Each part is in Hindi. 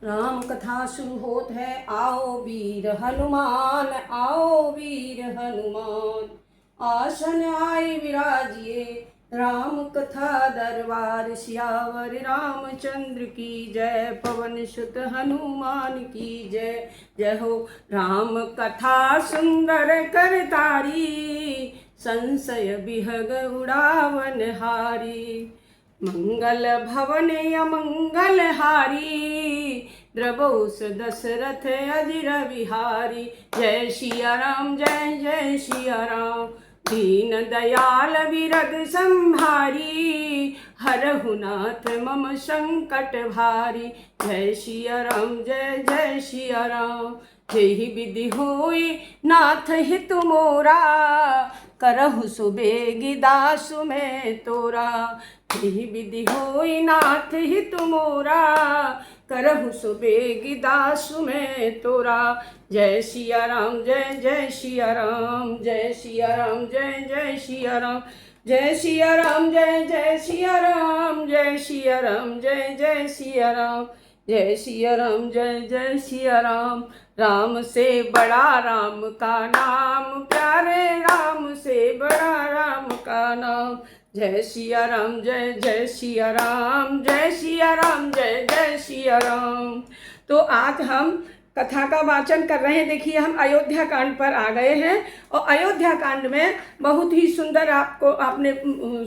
राम कथा शुरू होत है। आओ वीर हनुमान, आओ वीर हनुमान, आसन आए विराजिए, राम कथा दरबार। सियावर रामचंद्र की जय, पवन सुत हनुमान की जय। जय हो राम कथा सुंदर करतारी, संशय विहग उड़ावन हारी। मंगल भवन अमंगल हारी, द्रवोस दशरथ अजिर बिहारी। जय सिया राम, जय जय सिया राम, दीन दयाल विरद संभारी, हरहु नाथ मम संकट भारी। जय सिया राम, जय जय सिया राम, जेहि विधि होई नाथ हित मोरा, करहु सुबेगी दासु में तोरा। जेहि विधि होई नाथ हित मोरा, करहु सुबेगी दासु में तोरा। जय सिया राम, जय जय सिया राम, जय सिया राम, जय जय सिया राम, जय सिया राम, जय जय सिया राम, जय सिया राम, जय जय सिया राम, जय सिया राम, जय जय सिया राम। राम से बड़ा राम का नाम, प्यारे राम से बड़ा राम का नाम। जय सिया राम, जय जय सिया राम, जय सिया राम, जय जय सिया राम। तो आज हम कथा का वाचन कर रहे हैं। देखिए हम अयोध्या कांड पर आ गए हैं और अयोध्या कांड में बहुत ही सुंदर आपने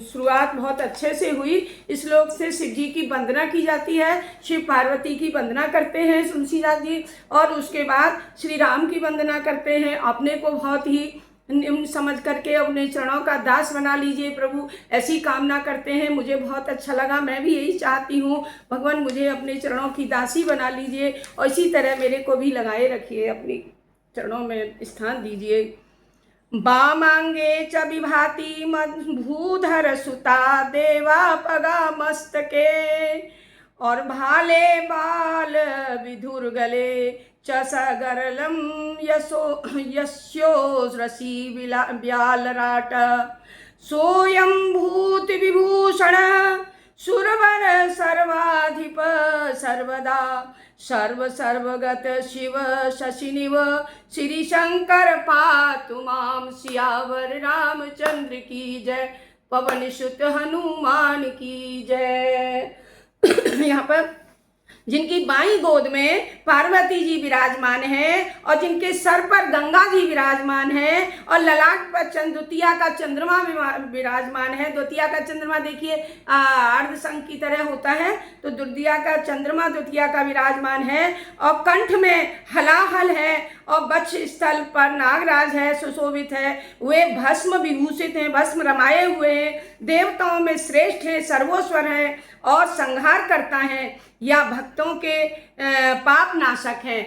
शुरुआत बहुत अच्छे से हुई। इस श्लोक से शिव जी की वंदना की जाती है, शिव पार्वती की वंदना करते हैं तुलसीदास जी, और उसके बाद श्री राम की वंदना करते हैं। अपने को बहुत ही समझ करके अपने चरणों का दास बना लीजिए प्रभु, ऐसी कामना करते हैं। मुझे बहुत अच्छा लगा, मैं भी यही चाहती हूँ भगवान, मुझे अपने चरणों की दासी बना लीजिए और इसी तरह मेरे को भी लगाए रखिए, अपनी चरणों में स्थान दीजिए। बामांगे च विभाति भूधर सुता, देवा पगा मस्तके, और भाले बाल विधुर गले, चसगरलम यशो यस्यो रसी ब्यालराट। सोयम भूत विभूषण सुरवर सर्वाधिप, सर्वदा सर्व सर्वगत शिव शशिनिव, श्री शंकर पातु माम। सियावर रामचंद्र की जय, पवन सुत हनुमान की जय। यहाँ पर जिनकी बाईं गोद में पार्वती जी विराजमान हैं और जिनके सर पर गंगा जी विराजमान हैं और ललाट पर द्वितीया का चंद्रमा विराजमान है। द्वितीया का चंद्रमा देखिए अर्ध शंख की तरह होता है, तो द्वितीया का चंद्रमा द्वितीया का विराजमान है और कंठ में हलाहल है और वक्ष स्थल पर नागराज है, सुशोभित है। वे भस्म विभूषित हैं, भस्म रमाए हुए हैं, देवताओं में श्रेष्ठ हैं, सर्वोस्वर हैं और संहार करता है, या भक्तों के पाप नाशक हैं,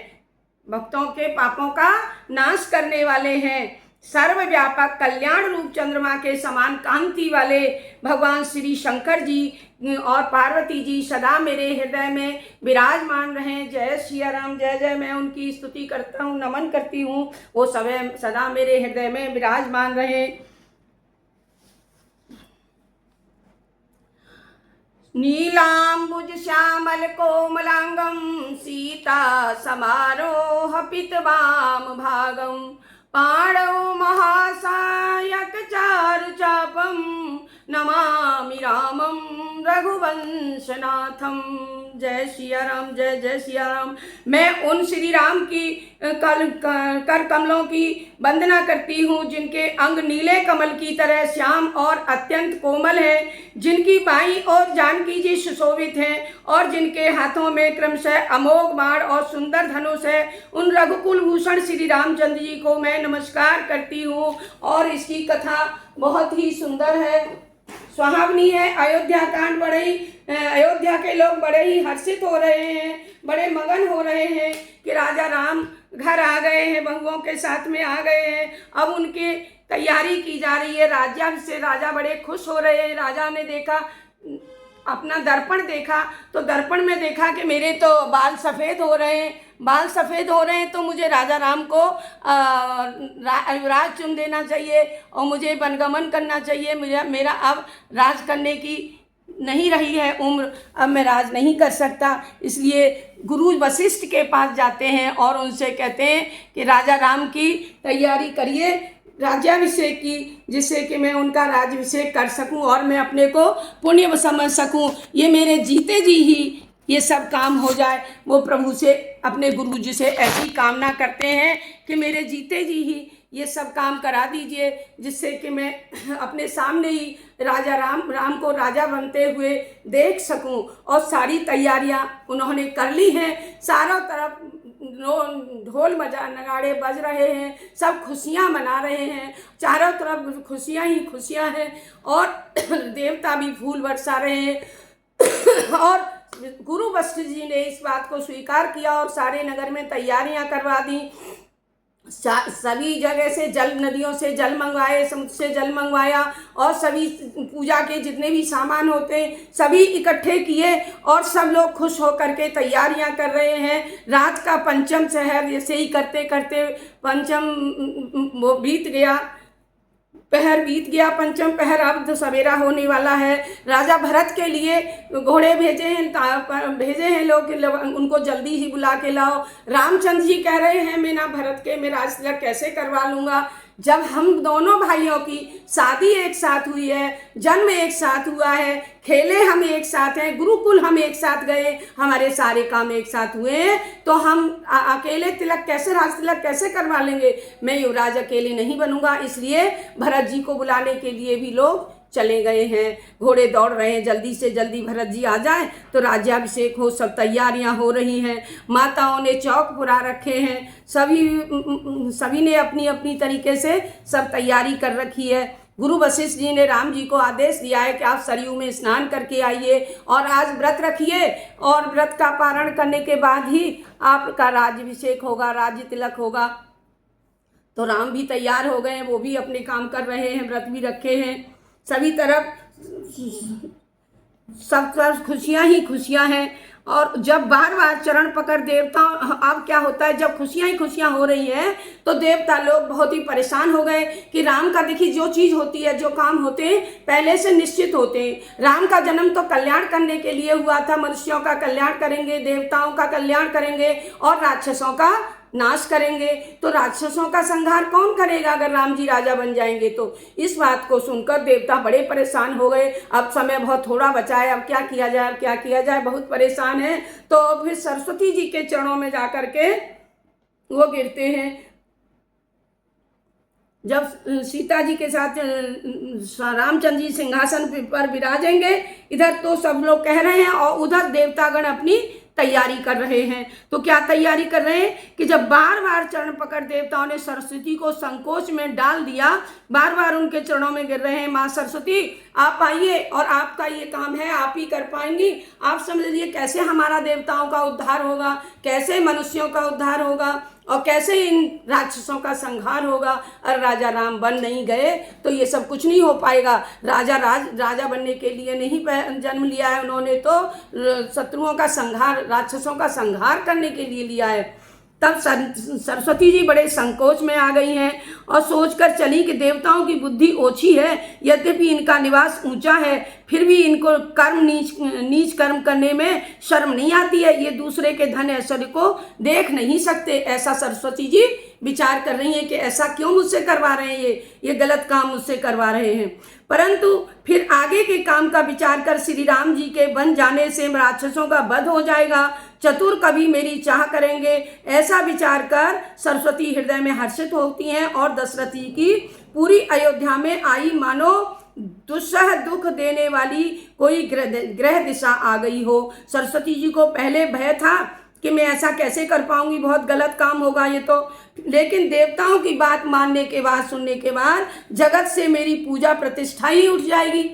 भक्तों के पापों का नाश करने वाले हैं। सर्वव्यापक कल्याण रूप चंद्रमा के समान कांति वाले भगवान श्री शंकर जी और पार्वती जी सदा मेरे हृदय में विराजमान रहें। जय सिया राम, जय जय। मैं उनकी स्तुति करता हूँ, नमन करती हूँ, वो सदा मेरे हृदय में विराजमान रहें। नीलांबुज श्यामल कोमलांगम, सीता समारोह पितवाम भागम, पाणौ महासायक चारु चापम, नमामि रामम रघुवंशनाथम। जय सिया राम, जय जय सिया राम। मैं उन श्री राम की कर कमलों की वंदना करती हूँ जिनके अंग नीले कमल की तरह श्याम और अत्यंत कोमल है, जिनकी बाईं ओर जानकी जी सुशोभित हैं और जिनके हाथों में क्रमशः अमोघ बाण और सुंदर धनुष है। उन रघुकुल भूषण श्री रामचंद्र जी को मैं नमस्कार करती हूँ और इसकी कथा बहुत ही सुंदर है, सुहावनी है। अयोध्या कांड अयोध्या के लोग बड़े ही हर्षित हो रहे हैं, बड़े मगन हो रहे हैं कि राजा राम घर आ गए हैं, बहुओं के साथ में आ गए हैं। अब उनकी तैयारी की जा रही है, राजा बड़े खुश हो रहे हैं। राजा ने देखा, अपना दर्पण देखा, तो दर्पण में देखा कि मेरे तो बाल सफ़ेद हो रहे हैं, बाल सफ़ेद हो रहे हैं, तो मुझे राजा राम को युवराज चुन देना चाहिए और मुझे वनगमन करना चाहिए। मेरा अब राज करने की नहीं रही है उम्र, अब मैं राज नहीं कर सकता। इसलिए गुरु वशिष्ठ के पास जाते हैं और उनसे कहते हैं कि राजा राम की तैयारी करिए राज्याभिषेक की, जिससे कि मैं उनका राज्याभिषेक कर सकूं और मैं अपने को पुण्य समझ सकूं। ये मेरे जीते जी ही ये सब काम हो जाए। वो प्रभु से, अपने गुरु जी से ऐसी कामना करते हैं कि मेरे जीते जी ही ये सब काम करा दीजिए, जिससे कि मैं अपने सामने ही राजा राम को राजा बनते हुए देख सकूं। और सारी तैयारियां उन्होंने कर ली हैं। चारों तरफ ढोल नगाड़े बज रहे हैं, सब खुशियां मना रहे हैं, चारों तरफ खुशियां ही खुशियां हैं और देवता भी फूल बरसा रहे हैं। और गुरु वशिष्ठ जी ने इस बात को स्वीकार किया और सारे नगर में तैयारियां करवा दी। सभी जगह से जल, नदियों से जल मंगवाए, समुद्र से जल मंगवाया और सभी पूजा के जितने भी सामान होते सभी इकट्ठे किए और सब लोग खुश होकर के तैयारियां कर रहे हैं। रात का पंचम पहर, ऐसे ही करते करते पंचम वो बीत गया, पहर बीत गया, पंचम पहर, अब तो सवेरा होने वाला है। राजा भरत के लिए घोड़े भेजे हैं लोग, उनको जल्दी ही बुला के लाओ। रामचंद्र जी कह रहे हैं मैं ना भरत के मैं राज तिलक कैसे करवा लूँगा, जब हम दोनों भाइयों की शादी एक साथ हुई है, जन्म एक साथ हुआ है, खेले हम एक साथ हैं, गुरुकुल हम एक साथ गए, हमारे सारे काम एक साथ हुए हैं, तो हम अकेले तिलक कैसे, राज तिलक कैसे करवा लेंगे। मैं युवराज अकेले नहीं बनूंगा। इसलिए भरत जी को बुलाने के लिए भी लोग चले गए हैं। घोड़े दौड़ रहे हैं, जल्दी से जल्दी भरत जी आ जाए तो राज्याभिषेक हो। सब तैयारियां हो रही हैं, माताओं ने चौक पुरा रखे हैं, सभी ने अपनी अपनी तरीके से सब तैयारी कर रखी है। गुरु वशिष्ठ जी ने राम जी को आदेश दिया है कि आप सरयू में स्नान करके आइए और आज व्रत रखिए और व्रत का पारण करने के बाद ही आपका राज्याभिषेक होगा, राज्य तिलक होगा। तो राम भी तैयार हो गए हैं, वो भी अपने काम कर रहे हैं, व्रत भी रखे हैं। सभी तरफ सब तरफ खुशियां ही खुशियां हैं। और जब बार बार चरण पकड़ देवता, अब क्या होता है, जब खुशियां ही खुशियां हो रही हैं तो देवता लोग बहुत ही परेशान हो गए कि राम का, देखिए जो चीज़ होती है, जो काम होते हैं पहले से निश्चित होते हैं। राम का जन्म तो कल्याण करने के लिए हुआ था, मनुष्यों का कल्याण करेंगे, देवताओं का कल्याण करेंगे और राक्षसों का नाश करेंगे। तो राक्षसों का संहार कौन करेगा अगर राम जी राजा बन जाएंगे तो। इस बात को सुनकर देवता बड़े परेशान हो गए। अब समय बहुत थोड़ा बचा है, अब क्या किया जाए, अब क्या किया जाए, बहुत परेशान है। तो फिर सरस्वती जी के चरणों में जाकर के वो गिरते हैं। जब सीता जी के साथ रामचंद्र जी सिंहासन पर विराजेंगे, इधर तो सब लोग कह रहे हैं और उधर देवतागण अपनी तैयारी कर रहे हैं। तो क्या तैयारी कर रहे हैं कि जब बार बार चरण पकड़ देवताओं ने सरस्वती को संकोच में डाल दिया, बार बार उनके चरणों में गिर रहे हैं, माँ सरस्वती आप आइए और आपका ये काम है, आप ही कर पाएंगी। आप समझ लीजिए कैसे हमारा देवताओं का उद्धार होगा, कैसे मनुष्यों का उद्धार होगा और कैसे इन राक्षसों का संहार होगा। और राजा राम बन नहीं गए तो ये सब कुछ नहीं हो पाएगा। राजा बनने के लिए नहीं जन्म लिया है उन्होंने, तो शत्रुओं का संहार, राक्षसों का संहार करने के लिए लिया है। तब सरस्वती जी बड़े संकोच में आ गई हैं और सोचकर चली कि देवताओं की बुद्धि ओछी है, यद्यपि इनका निवास ऊंचा है, फिर भी इनको कर्म नीच कर्म करने में शर्म नहीं आती है। ये दूसरे के धन ऐश्वर्य को देख नहीं सकते। ऐसा सरस्वती जी विचार कर रही हैं कि ऐसा क्यों मुझसे करवा रहे हैं, ये गलत काम मुझसे करवा रहे हैं। परंतु फिर आगे के काम का विचार कर श्री राम जी के बन जाने से राक्षसों का वध हो जाएगा, चतुर कवि मेरी चाह करेंगे, ऐसा विचार कर सरस्वती हृदय में हर्षित होती हैं और दशरथ जी की पूरी अयोध्या में आई मानो दुस्सह दुख देने वाली कोई ग्रह दिशा आ गई हो। सरस्वती जी को पहले भय था कि मैं ऐसा कैसे कर पाऊंगी, बहुत गलत काम होगा ये तो, लेकिन देवताओं की बात मानने के बाद, सुनने के बाद जगत से मेरी पूजा प्रतिष्ठा ही उठ जाएगी।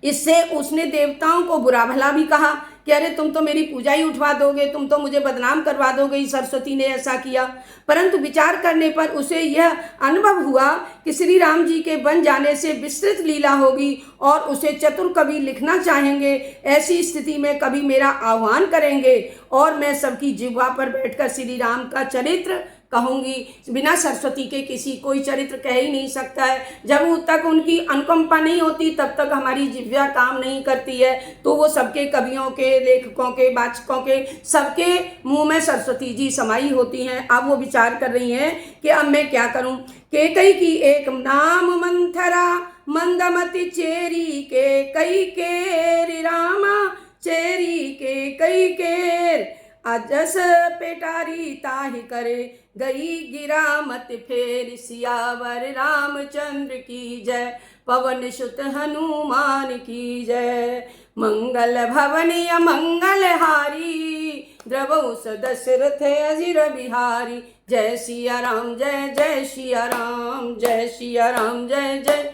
इससे उसने देवताओं को बुरा भला भी कहा कि अरे तुम तो मेरी पूजा ही उठवा दोगे, तुम तो मुझे बदनाम करवा दोगे, सरस्वती ने ऐसा किया। परंतु विचार करने पर उसे यह अनुभव हुआ कि श्री राम जी के बन जाने से विस्तृत लीला होगी और उसे चतुर कवि लिखना चाहेंगे। ऐसी स्थिति में कवि मेरा आह्वान करेंगे और मैं सबकी जिह्वा पर बैठकर श्री राम का चरित्र कहूँगी। बिना सरस्वती के किसी कोई चरित्र कह ही नहीं सकता है। जब तक उनकी अनुकंपा नहीं होती तब तक हमारी जिह्वा काम नहीं करती है। तो वो सबके कवियों के, लेखकों के, वाचकों के, सबके मुंह में सरस्वती जी समाई होती हैं। अब वो विचार कर रही हैं कि अब मैं क्या करूं। केकई की एक नाम मंथरा, मंदमति चेरी के कई केर, रामा चेरी के कई केर, अजस पेटारी ताहि करे, गई गिरा मत फेर, सियावर रामचंद्र की जय, पवन सुत हनुमान की जय। मंगल भवन अमंगल हारी, द्रवौ दशरथ अजिर बिहारी, जय सिया राम जय जय सिया राम, जय सिया राम जय जय।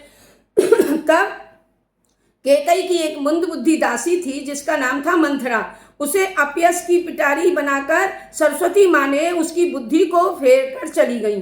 तब केकई की एक मंद बुद्धि दासी थी जिसका नाम था मंथरा। उसे अपयश की पिटारी बनाकर सरस्वती माँ ने उसकी बुद्धि को फेर कर चली गई।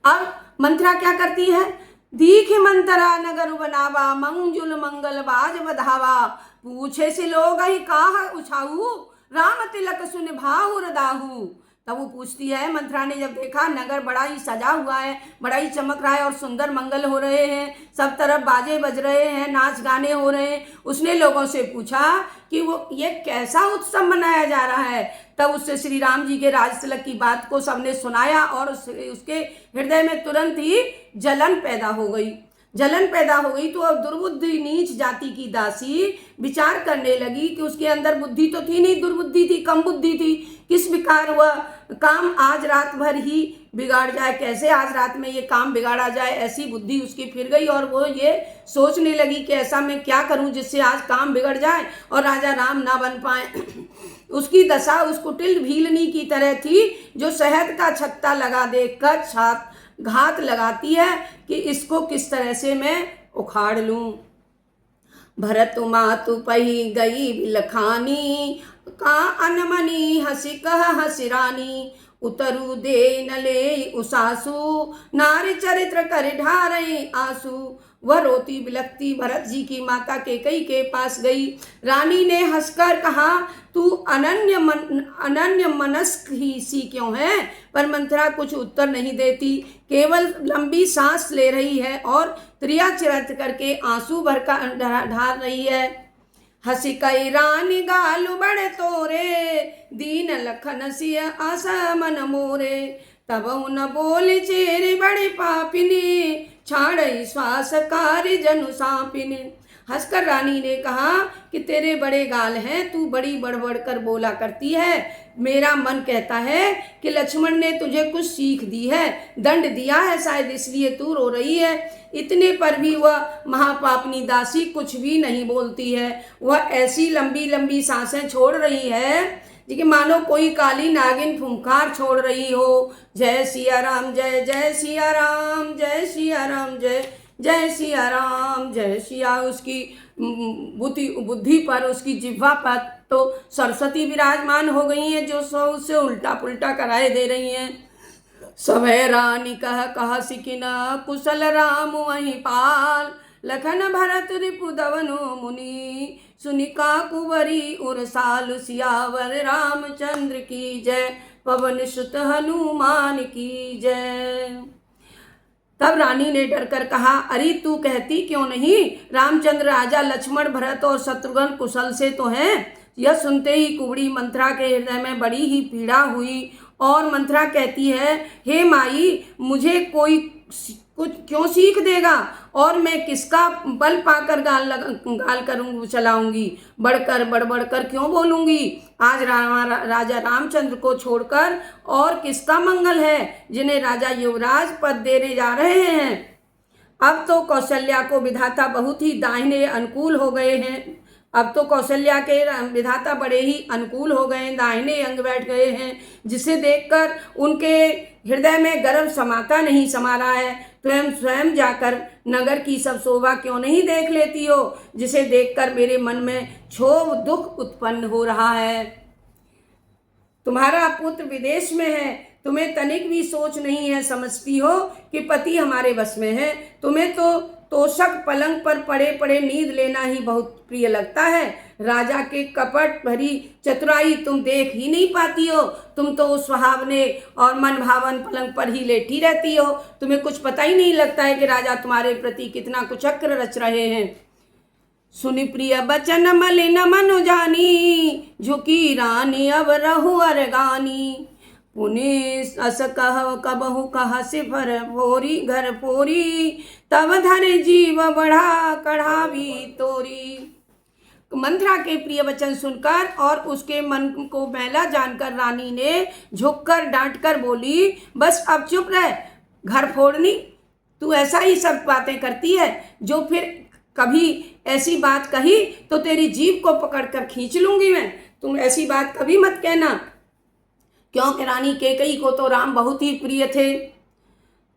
अब मंथरा क्या करती है? दीख मंतरा नगर बनावा, मंजुल मंगल बाज बधावा, पूछे से लोग ही काह उछाऊ, राम तिलक सुन भाहु रदाहू। तब वो पूछती है, मंथरा ने जब देखा नगर बड़ा ही सजा हुआ है, बड़ा ही चमक रहा है और सुंदर मंगल हो रहे हैं, सब तरफ बाजे बज रहे हैं, नाच गाने हो रहे हैं, उसने लोगों से पूछा कि वो ये कैसा उत्सव मनाया जा रहा है। तब उससे श्री राम जी के राज तिलक की बात को सबने सुनाया और उसके हृदय में तुरंत ही जलन पैदा हो गई। जलन पैदा हो गई तो अब दुर्बुद्धि नीच जाति की दासी विचार करने लगी कि उसके अंदर बुद्धि तो थी नहीं, दुर्बुद्धि थी, कम बुद्धि थी। किस विकार वह काम आज रात भर ही बिगाड़ जाए, कैसे आज रात में ये काम बिगाड़ा जाए, ऐसी बुद्धि उसकी फिर गई और वो ये सोचने लगी कि ऐसा मैं क्या करूं जिससे आज काम बिगड़ जाए और राजा राम ना बन पाए। उसकी दशा उस कुटिल भीलनी की तरह थी जो शहद का छत्ता लगा देकर घात लगाती है कि इसको किस तरह से मैं उखाड़ लूं। भरत मातु पही गई बिलखानी, का अनमनी हसी कह हसिरानी, उतरु दे न ले उसासु, नारी चरित्र कर ढारे आंसू। वह रोती बिलखती भरत जी की माता केकई के पास गई। रानी ने हंसकर कहा, तू अनन्य मनस्क ही सी क्यों है? पर मंथरा कुछ उत्तर नहीं देती, केवल लंबी सांस ले रही है और त्रिया चिरत करके आंसू भर का ढार रही है। हसी कई रानी गालू बड़े तोरे, दीन लखन सिय असमन मोरे, तब न बोले चेरे बड़े पापिनी, छाड़ई श्वास कार्य जनु सांपिनी। हंसकर रानी ने कहा कि तेरे बड़े गाल हैं, तू बड़ी बड़बड़ कर बोला करती है। मेरा मन कहता है कि लक्ष्मण ने तुझे कुछ सीख दी है, दंड दिया है, शायद इसलिए तू रो रही है। इतने पर भी वह महापापनी दासी कुछ भी नहीं बोलती है। वह ऐसी लंबी लंबी सांसें छोड़ रही है कि मानो कोई काली नागिन फुंकार छोड़ रही हो। जय सिया राम जय जय सिया राम, जय सिया राम जय जय सिया राम, जय सिया। उसकी बुद्धि पर, उसकी जिह्वा पर तो सरस्वती विराजमान हो गई हैं जो सो उससे उल्टा पुल्टा कराए दे रही हैं। सवै रानी कह सिकिना, कुशल राम वहीं पाल, लखन भरत रिपुदवनो मुनि, सुनिका कुंवरी उरसाल, सियावर रामचंद्र की जय, पवन सुत हनुमान की जय। तब रानी ने डरकर कहा, अरे तू कहती क्यों नहीं? रामचंद्र, राजा लक्ष्मण, भरत और शत्रुघ्न कुशल से तो हैं। यह सुनते ही कुंवरी मंथरा के हृदय में बड़ी ही पीड़ा हुई और मंथरा कहती है, हे माई, मुझे कोई कुछ क्यों सीख देगा और मैं किसका बल पाकर गाल करूँगी, चलाऊंगी, बड़बड़ कर क्यों बोलूँगी? आज राजा रामचंद्र को छोड़कर और किसका मंगल है जिन्हें राजा युवराज पद देने जा रहे हैं। अब तो कौशल्या को विधाता बहुत ही दाहिने अनुकूल हो गए हैं। अब तो कौशल्या के विधाता बड़े ही अनुकूल हो गए, दाहिने अंग बैठ गए हैं, जिसे देखकर उनके हृदय में गर्व समाता नहीं समा रहा है। स्वयं जाकर नगर की सब शोभा क्यों नहीं देख लेती हो, जिसे देखकर मेरे मन में क्षोभ दुख उत्पन्न हो रहा है। तुम्हारा पुत्र विदेश में है, तुम्हें तनिक भी सोच नहीं है, समझती हो कि पति हमारे बस में है। तुम्हें तो तोषक पलंग पर पड़े पड़े नींद लेना ही बहुत प्रिय लगता है। राजा के कपट भरी चतुराई तुम देख ही नहीं पाती हो। तुम तो उस सुहावने और मन भावन पलंग पर ही लेटी रहती हो। तुम्हें कुछ पता ही नहीं लगता है कि राजा तुम्हारे प्रति कितना कुचक्र रच रहे हैं। सुनि प्रिय बचन मलिन मनु जानी, झुकी रानी अब रहु अरगानी। पुनिस अस कह कबहु कह सिफर फोरी घर फोरी, तब धर जीव बढ़ा कढ़ावी तोरी। मंथरा के प्रिय वचन सुनकर और उसके मन को मैला जानकर रानी ने झुककर डांटकर बोली, बस अब चुप रह घर फोड़नी। तू ऐसा ही सब बातें करती है, जो फिर कभी ऐसी बात कही तो तेरी जीभ को पकड़कर खींच लूंगी मैं। तुम ऐसी बात कभी मत कहना। क्योंकि रानी कैकेयी को तो राम बहुत ही प्रिय थे।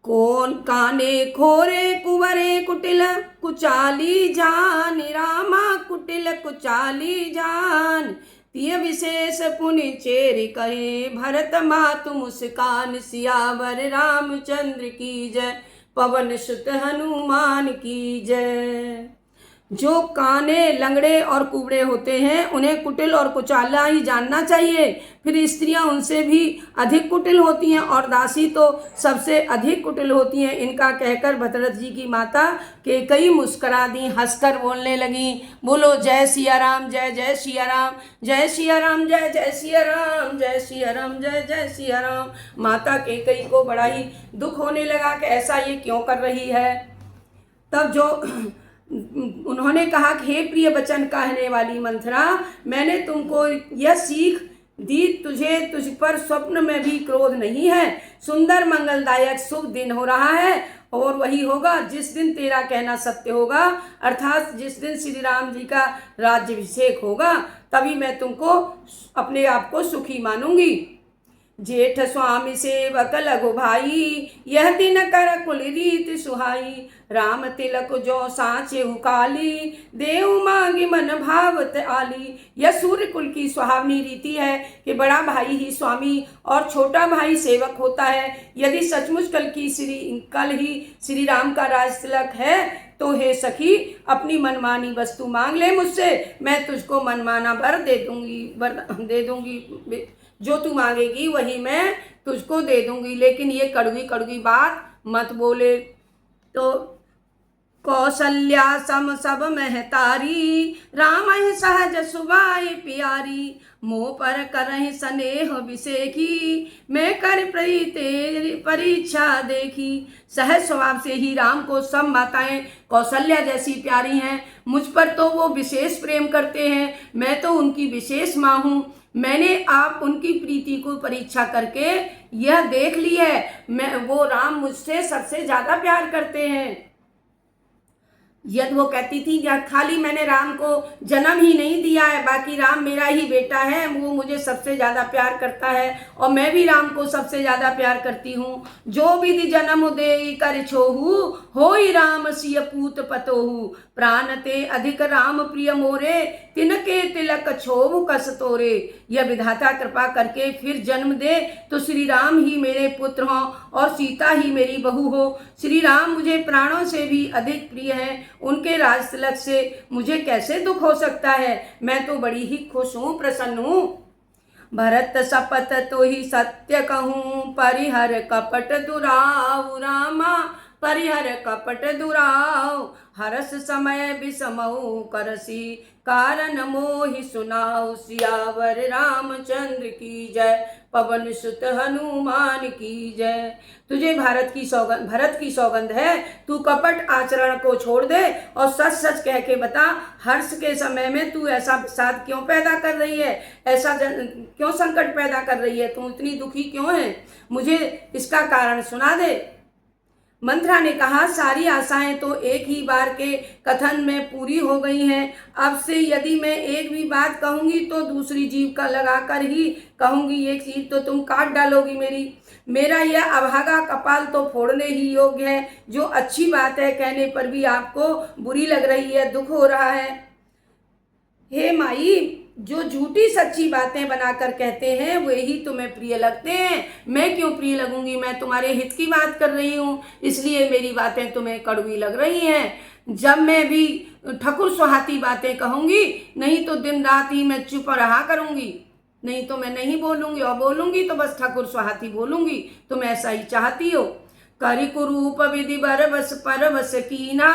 कौन काने खोरे कुंवरे कुटिल कुचाली जान, रामा कुटिल कुचाली जान। तिय विशेष पुनि चेर कहे, भरत मातु मुस्कान। सियावर रामचंद्र की जय, पवन सुत हनुमान की जय। जो काने लंगड़े और कुबड़े होते हैं उन्हें कुटिल और कुचाला ही जानना चाहिए। फिर स्त्रियां उनसे भी अधिक कुटिल होती हैं और दासी तो सबसे अधिक कुटिल होती हैं। इनका कहकर भरत जी की माता कैकेयी मुस्कुरा दी, हंसकर बोलने लगी, बोलो जय सिया राम, जय जय सिया राम, जय सिया राम, जय जय सिया राम, जय सिया राम, जय जय सिया राम। माता कैकेयी को बड़ा ही दुख होने लगा कि ऐसा ये क्यों कर रही है। तब जो उन्होंने कहा कि हे प्रिय वचन कहने वाली मंथरा, मैंने तुमको यह सीख दी, तुझ पर स्वप्न में भी क्रोध नहीं है। सुंदर मंगलदायक शुभ दिन हो रहा है और वही होगा जिस दिन तेरा कहना सत्य होगा, अर्थात जिस दिन श्री राम जी का राज्याभिषेक होगा, तभी मैं तुमको अपने आप को सुखी मानूंगी। जेठ स्वामी सेवक लघु भाई, यह दिन कर कुल रीत सुहाई। राम तिलक जो साँचे काली, देव मांगी मन भावत आली। यह सूर्य कुल की सुहावनी रीति है कि बड़ा भाई ही स्वामी और छोटा भाई सेवक होता है। यदि सचमुच कल ही श्री राम का राज तिलक है तो हे सखी, अपनी मनमानी वस्तु मांग ले मुझसे, मैं तुझको मनमाना वर दे दूंगी। जो तू मांगेगी वही मैं तुझको दे दूंगी, लेकिन ये कड़वी कड़वी बात मत बोले। तो कौशल्या सम सब महतारी, राम सहज सुबाई प्यारी। मोह पर करहि स्नेह विषेखी, मैं कर तेरी परीक्षा देखी। सहज स्वभाव से ही राम को सब माताएं कौशल्या जैसी प्यारी हैं। मुझ पर तो वो विशेष प्रेम करते हैं, मैं तो उनकी विशेष माँ हूँ। मैंने आप उनकी प्रीति को परीक्षा करके यह देख ली है, वो राम मुझसे सबसे ज्यादा प्यार करते हैं। यदि वो कहती थी खाली मैंने राम को जन्म ही नहीं दिया है, बाकी राम मेरा ही बेटा है, वो मुझे सबसे ज़्यादा प्यार करता है और मैं भी राम को सबसे ज़्यादा प्यार करती हूँ। जो विधि जन्म दे कर छोहू, होई राम सिय पूत पतोहू। प्राण ते अधिक राम प्रिय मोरे, तिनके तिलक छोहु कस तोरे। यह विधाता कृपा करके फिर जन्म दे तो श्री राम ही मेरे पुत्र हों और सीता ही मेरी बहू हो। श्री राम मुझे प्राणों से भी अधिक प्रिय हैं, उनके राज तिलक से मुझे कैसे दुख हो सकता है। मैं तो बड़ी ही खुश हूँ, प्रसन्न हूँ। भरत शपथ तो ही सत्य कहूँ, परिहर कपट दुराऊ। रामा परिहर कपट दुराऊ, हरस समय विषमऊ करसी। कारण मोहि सुनाऊ, सियावर रामचंद्र की जय, पवन सुत हनुमान की जय। तुझे भरत की सौगंध है, तू कपट आचरण को छोड़ दे और सच सच कह के बता, हर्ष के समय में तू ऐसा विषाद क्यों पैदा कर रही है, ऐसा क्यों संकट पैदा कर रही है, तू इतनी दुखी क्यों है, मुझे इसका कारण सुना दे। मंथरा ने कहा, सारी आशाएं तो एक ही बार के कथन में पूरी हो गई हैं। अब से यदि मैं एक भी बात कहूंगी तो दूसरी जीभ का लगाकर ही कहूंगी, एक जीभ तो तुम काट डालोगी मेरा यह अभागा कपाल तो फोड़ने ही योग्य है। जो अच्छी बात है कहने पर भी आपको बुरी लग रही है, दुख हो रहा है। हे माई, जो झूठी सच्ची बातें बनाकर कहते हैं वे ही तुम्हें प्रिय लगते हैं। मैं क्यों प्रिय लगूंगी, मैं तुम्हारे हित की बात कर रही हूँ, इसलिए मेरी बातें तुम्हें कड़वी लग रही हैं। जब मैं भी ठकुर सुहाती बातें कहूंगी, नहीं तो दिन रात ही मैं चुप रहा करूंगी, नहीं तो मैं नहीं बोलूंगी, और बोलूंगी तो बस ठकुर सुहाती बोलूंगी। तुम ऐसा ही चाहती हो। करि कुरूप विधि बरबस परबस कीना,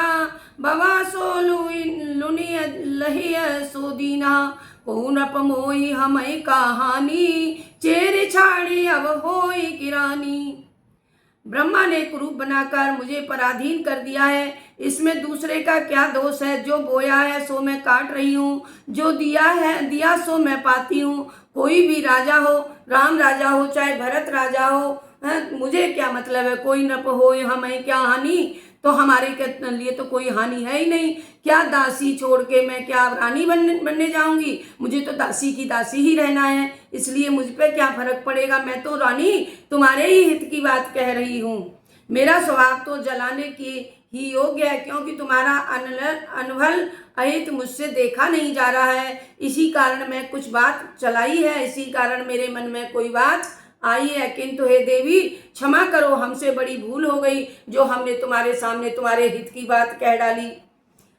बवा सो लुनिय लहिय सोदीना, पूनप मोई हमई कहानी, चेर छाड़ी अब होई किरानी। ब्रह्मा ने कुरूप बनाकर मुझे पराधीन कर दिया है, इसमें दूसरे का क्या दोष है। जो बोया है सो मैं काट रही हूँ, जो दिया सो मैं पाती हूँ। कोई भी राजा हो, राम राजा हो चाहे भरत राजा हो, मुझे क्या मतलब है। कोई नप हो हमें क्या हानि, तो हमारे के लिए तो कोई हानि है ही नहीं। क्या दासी छोड़ के मैं क्या रानी बनने जाऊंगी। मुझे तो दासी की दासी ही रहना है, इसलिए मुझ पे क्या फर्क पड़ेगा। मैं तो रानी तुम्हारे ही हित की बात कह रही हूँ। मेरा स्वभाव तो जलाने की ही योग्य है, क्योंकि तुम्हारा अनभल अहित मुझसे देखा नहीं जा रहा है। इसी कारण मैं कुछ बात चलाई है, इसी कारण मेरे मन में कोई बात आई है। किंतु हे देवी क्षमा करो, हमसे बड़ी भूल हो गई जो हमने तुम्हारे सामने तुम्हारे हित की बात कह डाली।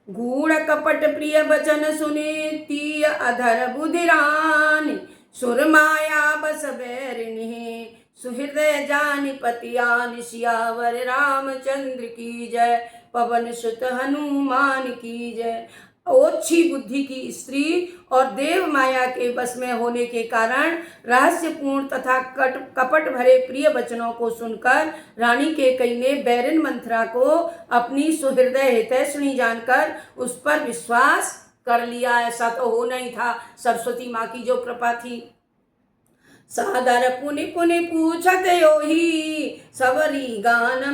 गूढ़ कपट प्रिय वचन सुने तीय अधर बुधिरान, सुर माया बस बैरिणी, सुहृदय जानि पतियान, सियावर रामचंद्र की जय, पवन सुत हनुमान की जय। ओछी बुद्धि की स्त्री और देव माया के बस में होने के कारण रहस्यपूर्ण तथा कपट भरे प्रिय वचनों को सुनकर रानी केकई ने बैरिन मंथरा को अपनी सुहृदय हितैषिणी जानकर उस पर विश्वास कर लिया। ऐसा तो हो नहीं था, सरस्वती माँ की जो कृपा थी। सादर पुनि पुनि पूछत योही, सबरी गान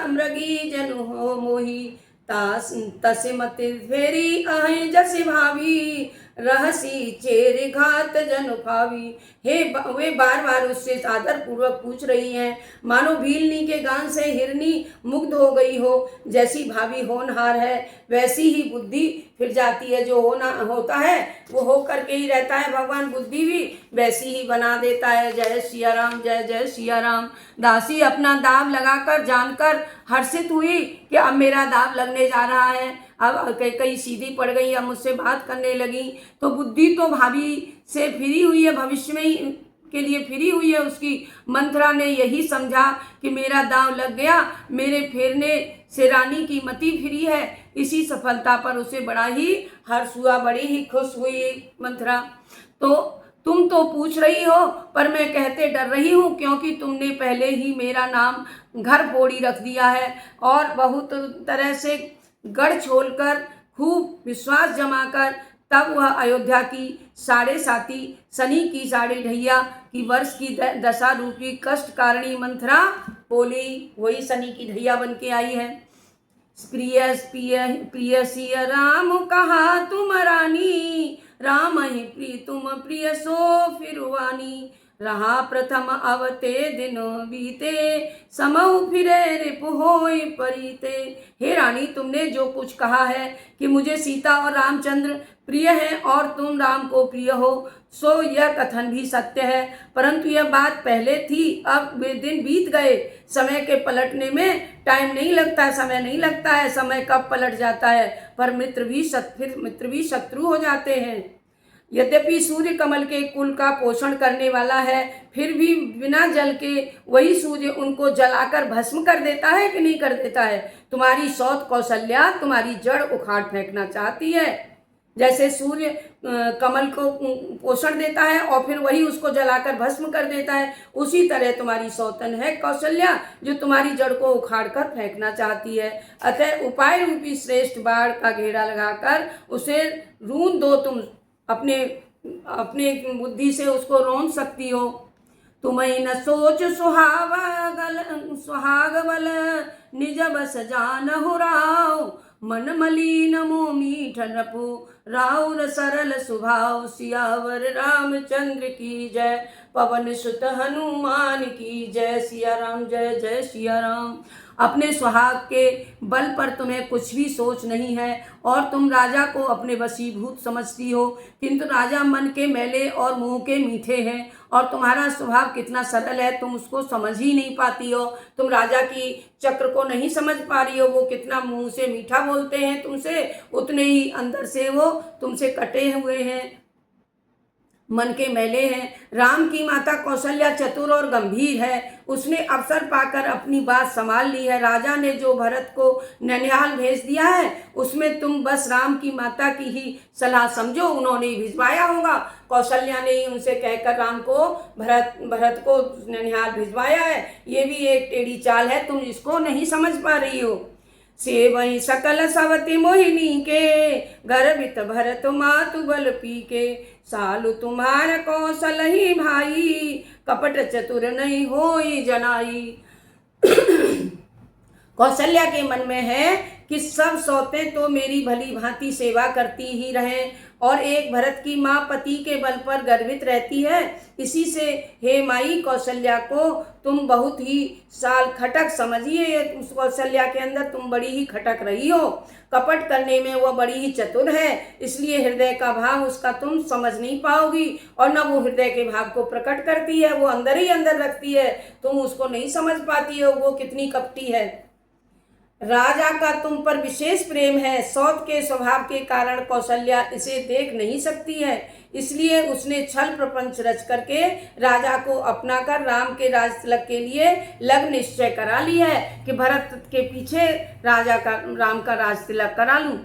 मृगी जनु हो मोही, तस मत फेरी आहे जस भावी, रहसी चेर घात जनु भावी। वे बार बार उससे सादर पूर्वक पूछ रही हैं, मानो भीलनी के गान से हिरनी मुग्ध हो गई हो। जैसी भाभी होनहार है वैसी ही बुद्धि फिर जाती है। जो होता है वो हो करके ही रहता है, भगवान बुद्धि भी वैसी ही बना देता है। जय सिया राम, जय जय सिया राम। दासी अपना दाव लगाकर जानकर हर्षित हुई कि अब मेरा दाव लगने जा रहा है। अब कई सीधी पड़ गई, अब मुझसे बात करने लगी। तो बुद्धि तो भाभी से फिरी हुई है, भविष्य में ही के लिए फिरी हुई है उसकी। मंथरा ने यही समझा कि मेरा दांव लग गया, मेरे फेरने से रानी की मति फिरी है। इसी सफलता पर उसे बड़ा ही हर्ष हुआ, बड़ी ही खुश हुई मंथरा। तो तुम तो पूछ रही हो, पर मैं कहते डर रही हूँ, क्योंकि तुमने पहले ही मेरा नाम घर फोड़ी रख दिया है और बहुत तरह से गढ़ छोलकर खूब विश्वास जमाकर तब वह अयोध्या की साढ़े साती शनि की साढ़े ढैया की वर्ष की दशा रूपी कष्ट कारिणी मंथरा बोली, वही शनि की ढैया बन के आई है। प्रिय सिय राम कहा तुम रानी, राम ही प्रिय तुम प्रिय सो फिरवानी, रहा प्रथम अवते दिनों बीते, समऊ फिरे रिप होई परीते। हे रानी, तुमने जो कुछ कहा है कि मुझे सीता और रामचंद्र प्रिय है और तुम राम को प्रिय हो, सो यह कथन भी सत्य है। परंतु यह बात पहले थी, अब वे दिन बीत गए। समय के पलटने में टाइम नहीं लगता, समय नहीं लगता है, समय कब पलट जाता है। पर मित्र भी शत्रु हो जाते हैं। यद्यपि सूर्य कमल के कुल का पोषण करने वाला है, फिर भी बिना जल के वही सूर्य उनको जलाकर भस्म कर देता है कि नहीं कर देता है। तुम्हारी सौत कौशल्या तुम्हारी जड़ उखाड़ फेंकना चाहती है। जैसे सूर्य कमल को पोषण देता है और फिर वही उसको जलाकर भस्म कर देता है, उसी तरह तुम्हारी सौतन है कौशल्या, जो तुम्हारी जड़ को उखाड़ कर फेंकना चाहती है। अतः उपाय रूपी श्रेष्ठ बाढ़ का घेरा लगाकर उसे रूंध दो। तुम अपने बुद्धि से उसको रोन सकती हो। तुम्हें न सोच सुहाग बल, निज बस जान हो राव, मन मलिन मुँह मीठ नपु, राउर सरल सुभाव, सियावर रामचंद्र की जय। पवन सुत हनुमान की जय। सिया राम जय जय सिया राम। अपने सुहाग के बल पर तुम्हें कुछ भी सोच नहीं है और तुम राजा को अपने वशीभूत समझती हो, किंतु राजा मन के मैले और मुंह के मीठे हैं और तुम्हारा स्वभाव कितना सरल है तुम उसको समझ ही नहीं पाती हो। तुम राजा की चक्र को नहीं समझ पा रही हो। वो कितना मुंह से मीठा बोलते हैं तुमसे, उतने ही अंदर से वो तुमसे कटे हुए हैं, मन के मैले हैं। राम की माता कौशल्या चतुर और गंभीर है, उसने अवसर पाकर अपनी बात संभाल ली है। राजा ने जो भरत को ननिहाल भेज दिया है उसमें तुम बस राम की माता की ही सलाह समझो, उन्होंने ही भिजवाया होगा। कौशल्या ने ही उनसे कहकर राम को भरत को ननिहाल भिजवाया है। ये भी एक टेढ़ी चाल है, तुम इसको नहीं समझ पा रही हो। से वही सकल सवति मोहिनी के, गर्भित भरत मातु बल पी के। सालु तुम्हार कौशल ही भाई, कपट चतुर नहीं होई जनाई। कौशल्या के मन में है कि सब सौतें तो मेरी भली भांति सेवा करती ही रहें और एक भरत की माँ पति के बल पर गर्वित रहती है। इसी से हे माई कौशल्या को तुम बहुत ही साल खटक समझिए। उस कौशल्या के अंदर तुम बड़ी ही खटक रही हो, कपट करने में वह बड़ी ही चतुर है, इसलिए हृदय का भाव उसका तुम समझ नहीं पाओगी और न वो हृदय के भाव को प्रकट करती है, वो अंदर ही अंदर रखती है, तुम उसको नहीं समझ पाती हो वो कितनी कपटी है। राजा का तुम पर विशेष प्रेम है, सौत के स्वभाव के कारण कौशल्या इसे देख नहीं सकती है, इसलिए उसने छल प्रपंच रच करके राजा को अपना कर राम के राज तिलक के लिए लग्न निश्चय करा ली है कि भरत के पीछे राम का राज तिलक करा लूं।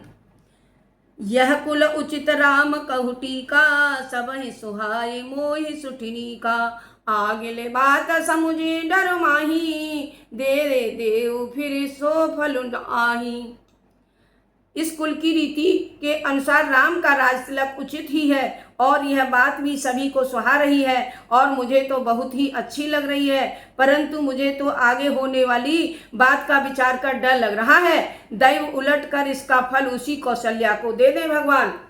यह कुल उचित राम कहूटी का, सब ही सुहाए मोहि सुठिनी का। आगिले बात समुझे डर माही, दे रे देव फिर सो फल आही। इस कुल की रीति के अनुसार राम का राज तिलक उचित ही है और यह बात भी सभी को सुहा रही है और मुझे तो बहुत ही अच्छी लग रही है, परंतु मुझे तो आगे होने वाली बात का विचार कर डर लग रहा है। दैव उलट कर इसका फल उसी कौशल्या को दे दे भगवान।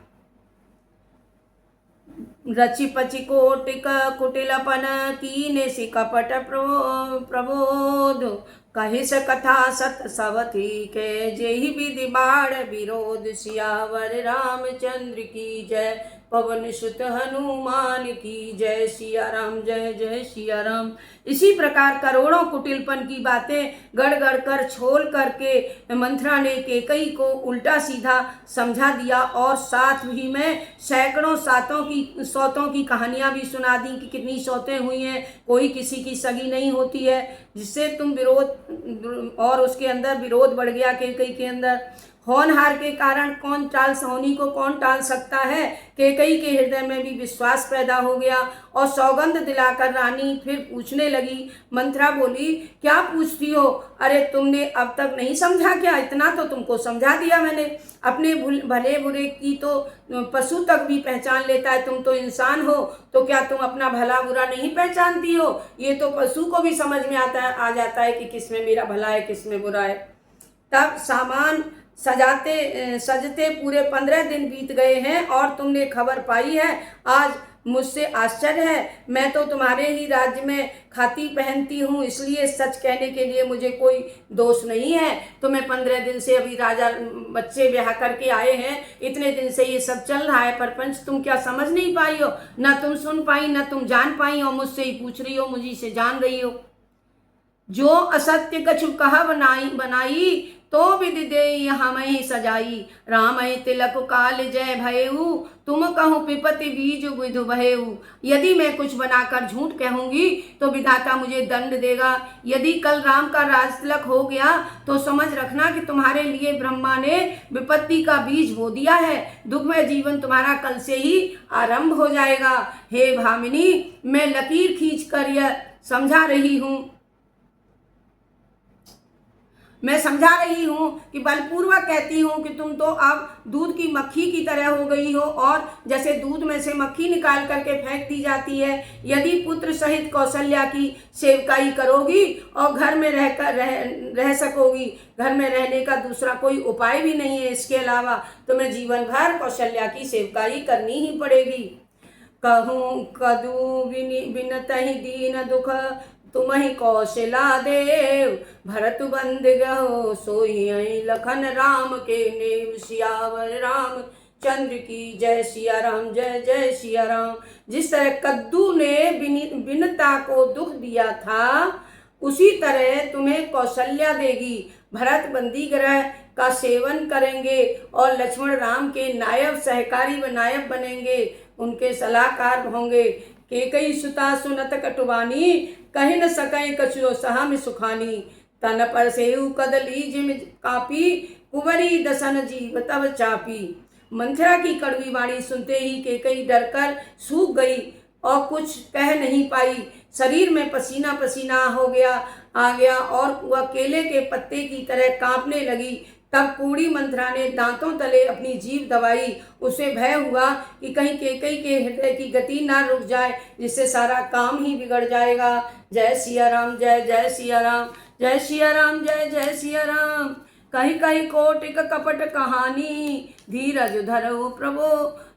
रचि पचि कोटिक कुटिलपन, कीने सि कपट प्रबोध। कहिस कथा सत सवती के, जेहि विधि बाढ़ विरोध। सियावर रामचंद्र की जय, पवन सुत हनुमान की जय। सिया राम जय जय सिया राम। इसी प्रकार करोड़ों कुटिलपन की बातें गढ़ गढ़ कर छोल करके मंथरा ने कैकेयी को उल्टा सीधा समझा दिया और साथ ही में सैकड़ों सौतों की कहानियां भी सुना दी कि कितनी सौतें हुई हैं, कोई किसी की सगी नहीं होती है, जिससे तुम विरोध और उसके अंदर विरोध बढ़ गया कैकेयी के अंदर। होनहार के कारण कौन टाल सोनी को कौन टाल सकता है। कैकेयी के हृदय में भी विश्वास पैदा हो गया और सौगंध दिलाकर रानी फिर पूछने लगी। मंथरा बोली, क्या पूछती हो? अरे तुमने अब तक नहीं समझा क्या? इतना तो तुमको समझा दिया मैंने। अपने भले बुरे की तो पशु तक भी पहचान लेता है, तुम तो इंसान हो, तो क्या तुम अपना भला बुरा नहीं पहचानती हो? ये तो पशु को भी समझ में आ जाता है कि किसमें मेरा भला है किसमें बुरा है। तब सामान सजते पूरे 15 दिन बीत गए हैं और तुमने खबर पाई है। आज मुझसे आश्चर्य है, मैं तो तुम्हारे ही राज्य में खाती पहनती हूँ, इसलिए सच कहने के लिए मुझे कोई दोष नहीं है। तुम्हें 15 दिन से अभी राजा बच्चे ब्याह करके आए हैं, इतने दिन से ये सब चल रहा है, परपंच तुम क्या समझ नहीं पाई हो? न तुम सुन पाई न तुम जान पाई हो, मुझसे ही पूछ रही हो, मुझी से जान रही हो। जो असत्य कछु कहा बनाई, तो विधि दे हमें सजाई। राम तिलक काल जय भयऊ, तुम कहूँ पिपति बीज विधु भयऊ। यदि मैं कुछ बनाकर झूठ कहूंगी तो विधाता मुझे दंड देगा। यदि कल राम का राज तिलक हो गया तो समझ रखना कि तुम्हारे लिए ब्रह्मा ने विपत्ति का बीज बो दिया है। दुखमय जीवन तुम्हारा कल से ही आरंभ हो जाएगा। हे भामिनी, मैं लकीर खींच कर यह समझा रही हूँ कि बलपूर्वक कहती हूँ कि तुम तो अब दूध की मक्खी की तरह हो गई हो और जैसे दूध में से मक्खी निकाल करके फेंक दी जाती है। यदि पुत्र सहित कौशल्या की सेवकाई करोगी और घर में रह सकोगी, घर में रहने का दूसरा कोई उपाय भी नहीं है, इसके अलावा तुम्हें जीवन भर कौशल्या की सेवकाई करनी ही पड़ेगी। कहूँ कदू बिनतहि दीन दुख, तुम्हि कौशला देव। भरत बंद गहो सोई लखन, राम के नेव। सियावर राम चंद्र की जय। सिया राम जय जय सिया राम। जिस तरह कद्दू ने बिनता को दुख दिया था, उसी तरह तुम्हें कौशल्या देगी। भरत बंदी ग्रह का सेवन करेंगे और लक्ष्मण राम के नायब सहकारी व नायब बनेंगे, उनके सलाहकार होंगे। केकई सुता सुनत कटुबानी, कहि न सकै कछु सहम सुखानी। तन पर सेऊ कदली जिम कापी, कुंवरी दसन जीव तब चापी। मंथरा की कड़वी वाणी सुनते ही केकई डरकर सूख गई और कुछ कह नहीं पाई। शरीर में पसीना पसीना आ गया और वह केले के पत्ते की तरह कांपने लगी। तब कूड़ी मंथरा ने दांतों तले अपनी जीभ दबाई। उसे भय हुआ कि कहीं केकई के हृदय की गति ना रुक जाए, जिससे सारा काम ही बिगड़ जाएगा। जय सिया राम जय जय सिया राम, जय सिया राम जय जय सिया राम। कहीं कहीं कोटिक कपट कहानी, धीरज धरो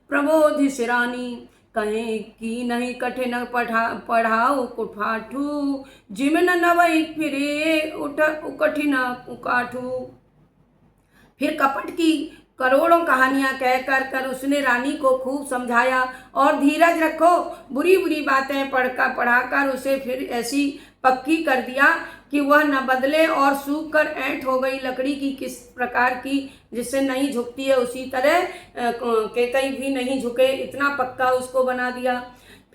प्रबोधि सिरानी। कहीं की नहीं कठिन पढ़ाओ कुठाठू, जिमन नवई फिरे कठिन उकाठू। फिर कपट की करोड़ों कहानियां कहकर उसने रानी को खूब समझाया और धीरज रखो, बुरी बुरी बातें पढ़ाकर उसे फिर ऐसी पक्की कर दिया कि वह न बदले और सूख कर ऐंठ हो गई। लकड़ी की किस प्रकार की जिससे नहीं झुकती है, उसी तरह केकई भी नहीं झुके, इतना पक्का उसको बना दिया।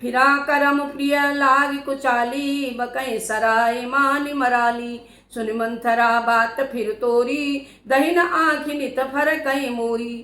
फिरा करम प्रिय लाग कुचाली, बकई सराय मान मराली। सुन मंथरा बात फिर तोरी, दहिन आँख नित फर कई मोरी।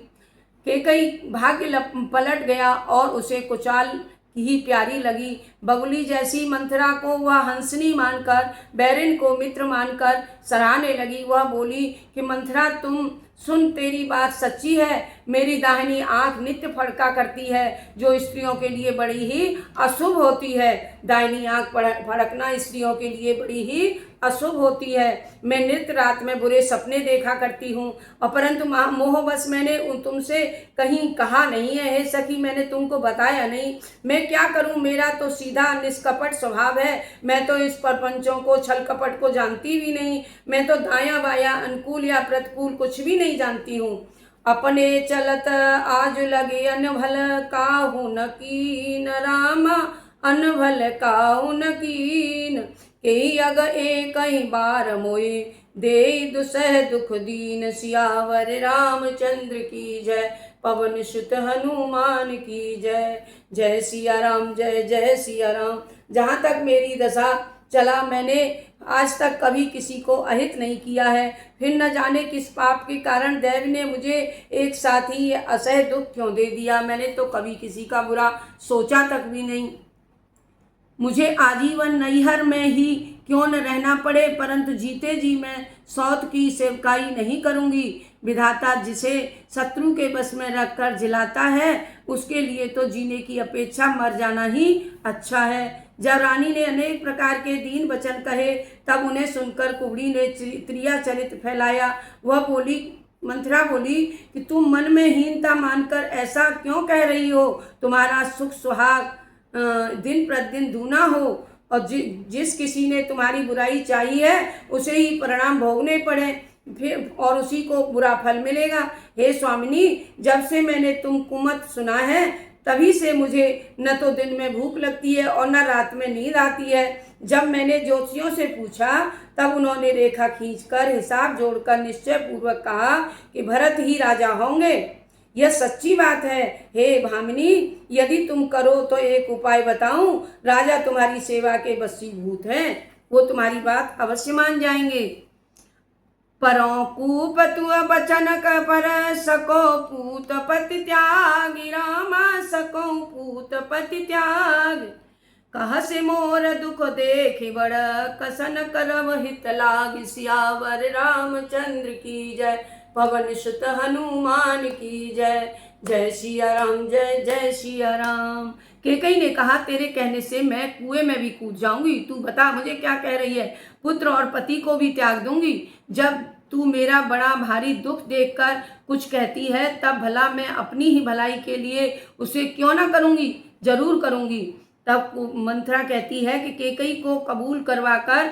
केकई भाग्य पलट गया और उसे कुचाल ही प्यारी लगी। बगुली जैसी मंथरा को वह हंसनी मानकर, बैरिन को मित्र मानकर सराहने लगी। वह बोली कि मंथरा तुम सुन, तेरी बात सच्ची है। मेरी दाहिनी आंख नित्य फड़का करती है, जो स्त्रियों के लिए बड़ी ही अशुभ होती है। दाहिनी आंख फड़कना स्त्रियों के लिए बड़ी ही अशुभ होती है। मैं नित्य रात में बुरे सपने देखा करती हूँ, अपरंतु मोहवश मैंने तुमसे कहीं कहा नहीं है। हे सखी, मैंने तुमको बताया नहीं। मैं क्या करूँ, मेरा तो सीधा निष्कपट स्वभाव है। मैं तो इस प्रपंचों को, छल कपट को जानती भी नहीं। मैं तो दायां बायां, अनुकूल या प्रतिकूल कुछ भी नहीं जानती हूँ। अपने चलत आज लगे अनभल, काहू न कीन राम अनभल काहू न कीन। के अग एक बार मोए, दे दुसह दुख दीन। सियावर रामचंद्र की जय, पवन सुत हनुमान की जय। जय सिया राम जय जय सिया राम। जहाँ तक मेरी दशा चला, मैंने आज तक कभी किसी को अहित नहीं किया है। फिर न जाने किस पाप के कारण देव ने मुझे एक साथ ही असह दुख क्यों दे दिया। मैंने तो कभी किसी का बुरा सोचा तक भी नहीं। मुझे आजीवन नैहर में ही क्यों न रहना पड़े, परंतु जीते जी मैं सौत की सेवकाई नहीं करूंगी। विधाता जिसे शत्रु के बस में रखकर जिलाता है, उसके लिए तो जीने की अपेक्षा मर जाना ही अच्छा है। जब रानी ने अनेक प्रकार के दीन वचन कहे, तब उन्हें सुनकर कुबड़ी ने त्रिया चरित फैलाया। वह बोली, मंथरा बोली कि तुम मन में हीनता मानकर ऐसा क्यों कह रही हो। तुम्हारा सुख सुहाग दिन प्रतिदिन दूना हो, और जिस किसी ने तुम्हारी बुराई चाही है, उसे ही परिणाम भोगने पड़े, फिर और उसी को बुरा फल मिलेगा। हे स्वामिनी, जब से मैंने तुम कुमत सुना है, तभी से मुझे न तो दिन में भूख लगती है और न रात में नींद आती है। जब मैंने ज्योतिषियों से पूछा, तब उन्होंने रेखा खींचकर हिसाब जोड़कर निश्चय पूर्वक कहा कि भरत ही राजा होंगे। यह सच्ची बात है। हे भामिनी, यदि तुम करो तो एक उपाय बताऊं। राजा तुम्हारी सेवा के वशीभूत हैं, वो तुम्हारी बात अवश्य मान जाएंगे। परों कूप तुअ बचन पर, सको पूत पति त्याग। रामा सको पूत पति त्याग। कह से मोर दुख देख बड़, कसन करव हित लाग। सियावर रामचंद्र की जय, पवन सुत हनुमान की जय। जय सिया राम जय जय सिया राम। केकई ने कहा, तेरे कहने से मैं कुएं में भी कूद जाऊंगी। तू बता मुझे क्या कह रही है। पुत्र और पति को भी त्याग दूंगी। जब तू मेरा बड़ा भारी दुख देखकर कुछ कहती है, तब भला मैं अपनी ही भलाई के लिए उसे क्यों ना करूंगी। जरूर करूँगी। तब मंथरा कहती है कि केकई को कबूल करवाकर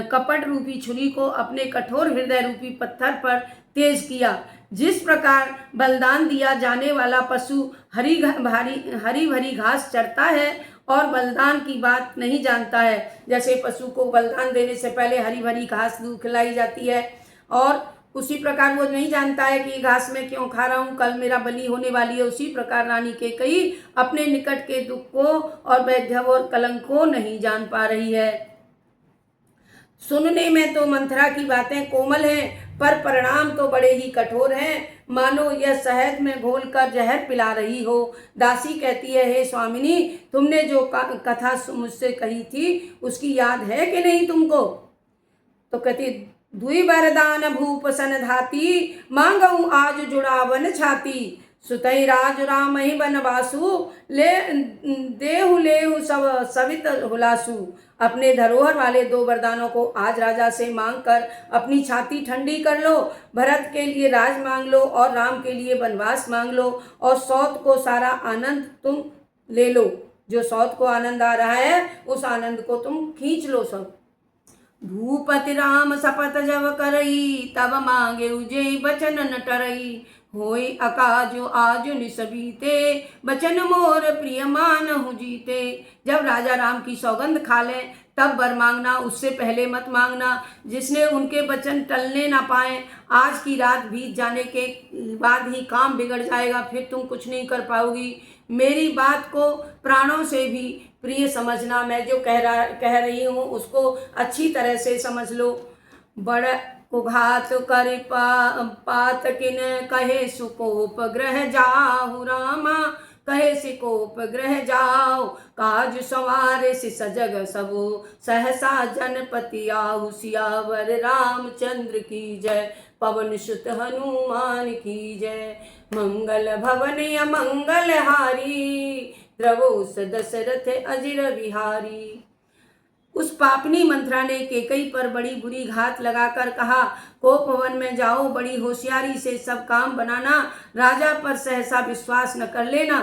कपट रूपी छुरी को अपने कठोर हृदय रूपी पत्थर पर तेज किया। जिस प्रकार बलिदान दिया जाने वाला पशु हरी भरी घास चरता है और बलिदान की बात नहीं जानता है, जैसे पशु को बलिदान देने से पहले हरी भरी घास खिलाई जाती है और उसी प्रकार वो नहीं जानता है कि घास में क्यों खा रहा हूँ, कल मेरा बलि होने वाली है, उसी प्रकार रानी केकई अपने निकट के दुख को और वैधव और कलंक को नहीं जान पा रही है। सुनने में तो मंथरा की बातें कोमल हैं, पर परिणाम तो बड़े ही कठोर हैं, मानो यह शहद में घोलकर जहर पिला रही हो। दासी कहती है, हे स्वामिनी, तुमने जो कथा मुझसे कही थी उसकी याद है कि नहीं तुमको? तो कहती, दुई वरदान भूप सन धाती, मांगऊ आज जुड़ावन छाती। सुतई राज राम ही बनवासु, ले देहु लेहु सब सवित हुलासु। अपने धरोहर वाले 2 वरदानों को आज राजा से मांगकर अपनी छाती ठंडी कर लो। भरत के लिए राज मांग लो और राम के लिए वनवास मांग लो और सौत को सारा आनंद तुम ले लो। जो सौत को आनंद आ रहा है उस आनंद को तुम खींच लो सब। भूपति राम शपथ जब करई, तब मांगे उजे बचन न टरई। होई अकाजो आजो निसबीते, बचन मोर प्रिय मानहु जीते। जब राजा राम की सौगंध खा लें तब वर मांगना, उससे पहले मत मांगना, जिसने उनके वचन टलने ना पाए। आज की रात बीत जाने के बाद ही काम बिगड़ जाएगा, फिर तुम कुछ नहीं कर पाओगी। मेरी बात को प्राणों से भी प्रिय समझना, मैं जो कह रही हूँ उसको अच्छी तरह से समझ लो। बड़ कुघात कर पात किन, कहे सुकोप ग्रह जाहु रामा। कहे सिकोप ग्रह जाओ, काज सवारे सि सजग सबो। सहसा जनपति आहु, सियावर रामचंद्र की जय। पवन सुत हनुमान की जय। मंगल भवन अमंगल हारी, द्रवोस दशरथ अजिर विहारी। उस पापनी मंथरा ने केकई पर बड़ी बुरी घात लगाकर कहा, कोप वन में जाओ, बड़ी होशियारी से सब काम बनाना, राजा पर सहसा विश्वास न कर लेना।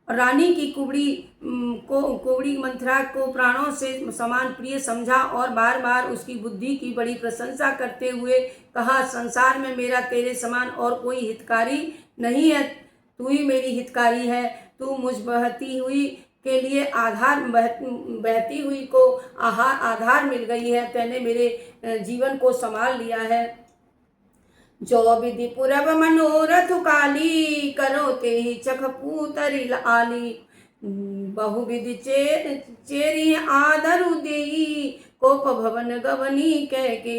रानी की कुबड़ी मंथरा को प्राणों से समान प्रिय समझा और बार बार उसकी बुद्धि की बड़ी प्रशंसा करते हुए कहा, संसार में मेरा तेरे समान और कोई हितकारी नहीं है, तू ही मेरी हितकारी है। तू मुझ बहती हुई के लिए बहती हुई को आधार मिल गई है, तैने मेरे जीवन को संभाल लिया है। जो विधि पुरब मनोरथ काली, करो ते ही चख पूतरी आली। बहुविधि चेरी आदरु देई, कोप भवन गवनी कह के।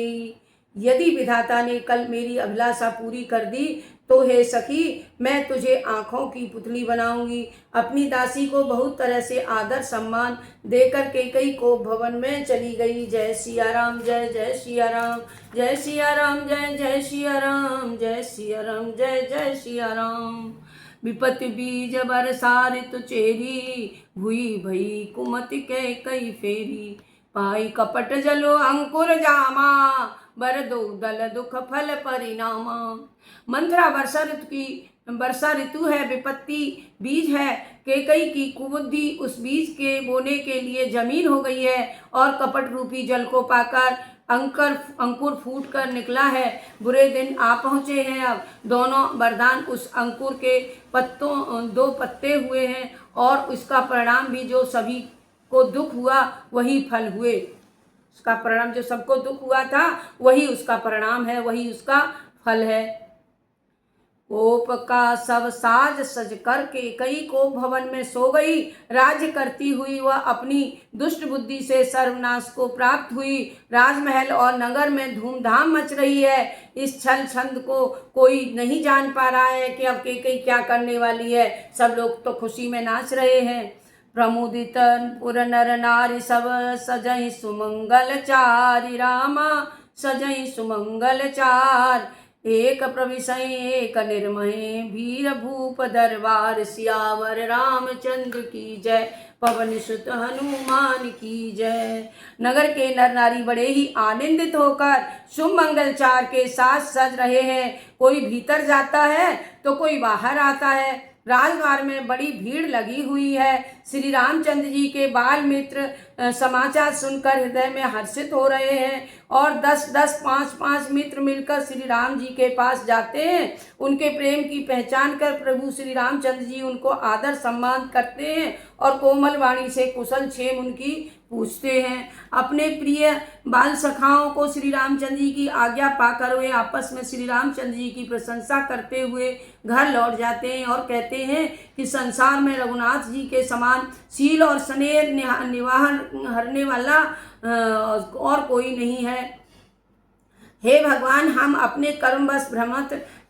यदि विधाता ने कल मेरी अभिलाषा पूरी कर दी तो हे सखी, मैं तुझे आँखों की पुतली बनाऊंगी। अपनी दासी को बहुत तरह से आदर सम्मान देकर केकई को भवन में चली गई। जय सिया राम, जय जय सिया राम, जय सिया राम, जय जय सिया राम, जय सिया राम, जय जय सिया राम। विपत्ति बीज बरसा ऋतु चेरी, भुई भई कुमति के कई फेरी। पाई कपट जलो अंकुर जामा, बर दो दल दुख फल परिणामा। मंथरा वर्षा ऋतु है, विपत्ति बीज है। केकई की कुबुद्धि उस बीज के बोने के लिए जमीन हो गई है और कपट रूपी जल को पाकर अंकुर फूट कर निकला है। बुरे दिन आ पहुँचे हैं। अब दोनों वरदान उस अंकुर के पत्तों 2 पत्ते हुए हैं और उसका परिणाम भी जो सभी को दुख हुआ वही फल हुए। उसका परिणाम जो सबको दुख हुआ था वही उसका परिणाम है, वही उसका फल है। कोप का सब साज सज करके कई को भवन में सो गई। राज्य करती हुई वह अपनी दुष्ट बुद्धि से सर्वनाश को प्राप्त हुई। राजमहल और नगर में धूमधाम मच रही है। इस छल छंद को कोई नहीं जान पा रहा है कि अब केकई क्या करने वाली है। सब लोग तो खुशी में नाच रहे हैं। प्रमुदित पुर नर नारी सब सजई सुमंगल चारि रामा, सजई सुमंगल चार। एक प्रविशय एक निर्मय, वीर भूप दरबार। सियावर रामचंद्र की जय, पवन सुत हनुमान की जय। नगर के नर नारी बड़े ही आनंदित होकर शुभ मंगलचार के साथ सज रहे हैं। कोई भीतर जाता है तो कोई बाहर आता है। राजद्वार में बड़ी भीड़ लगी हुई है। श्री रामचंद्र जी के बाल मित्र समाचार सुनकर हृदय में हर्षित हो रहे हैं और 10-10, 5-5 मित्र मिलकर श्री राम जी के पास जाते हैं। उनके प्रेम की पहचान कर प्रभु श्री रामचंद्र जी उनको आदर सम्मान करते हैं और कोमल वाणी से कुशल क्षेम उनकी पूछते हैं। अपने प्रिय बाल सखाओं को श्री रामचंद्र जी की आज्ञा पाकर वे आपस में श्री रामचंद्र जी की प्रशंसा करते हुए घर लौट जाते हैं और कहते हैं कि संसार में रघुनाथ जी के समान शील और स्नेह निवाहन हरने वाला और कोई नहीं है। हे भगवान, हम अपने कर्मवश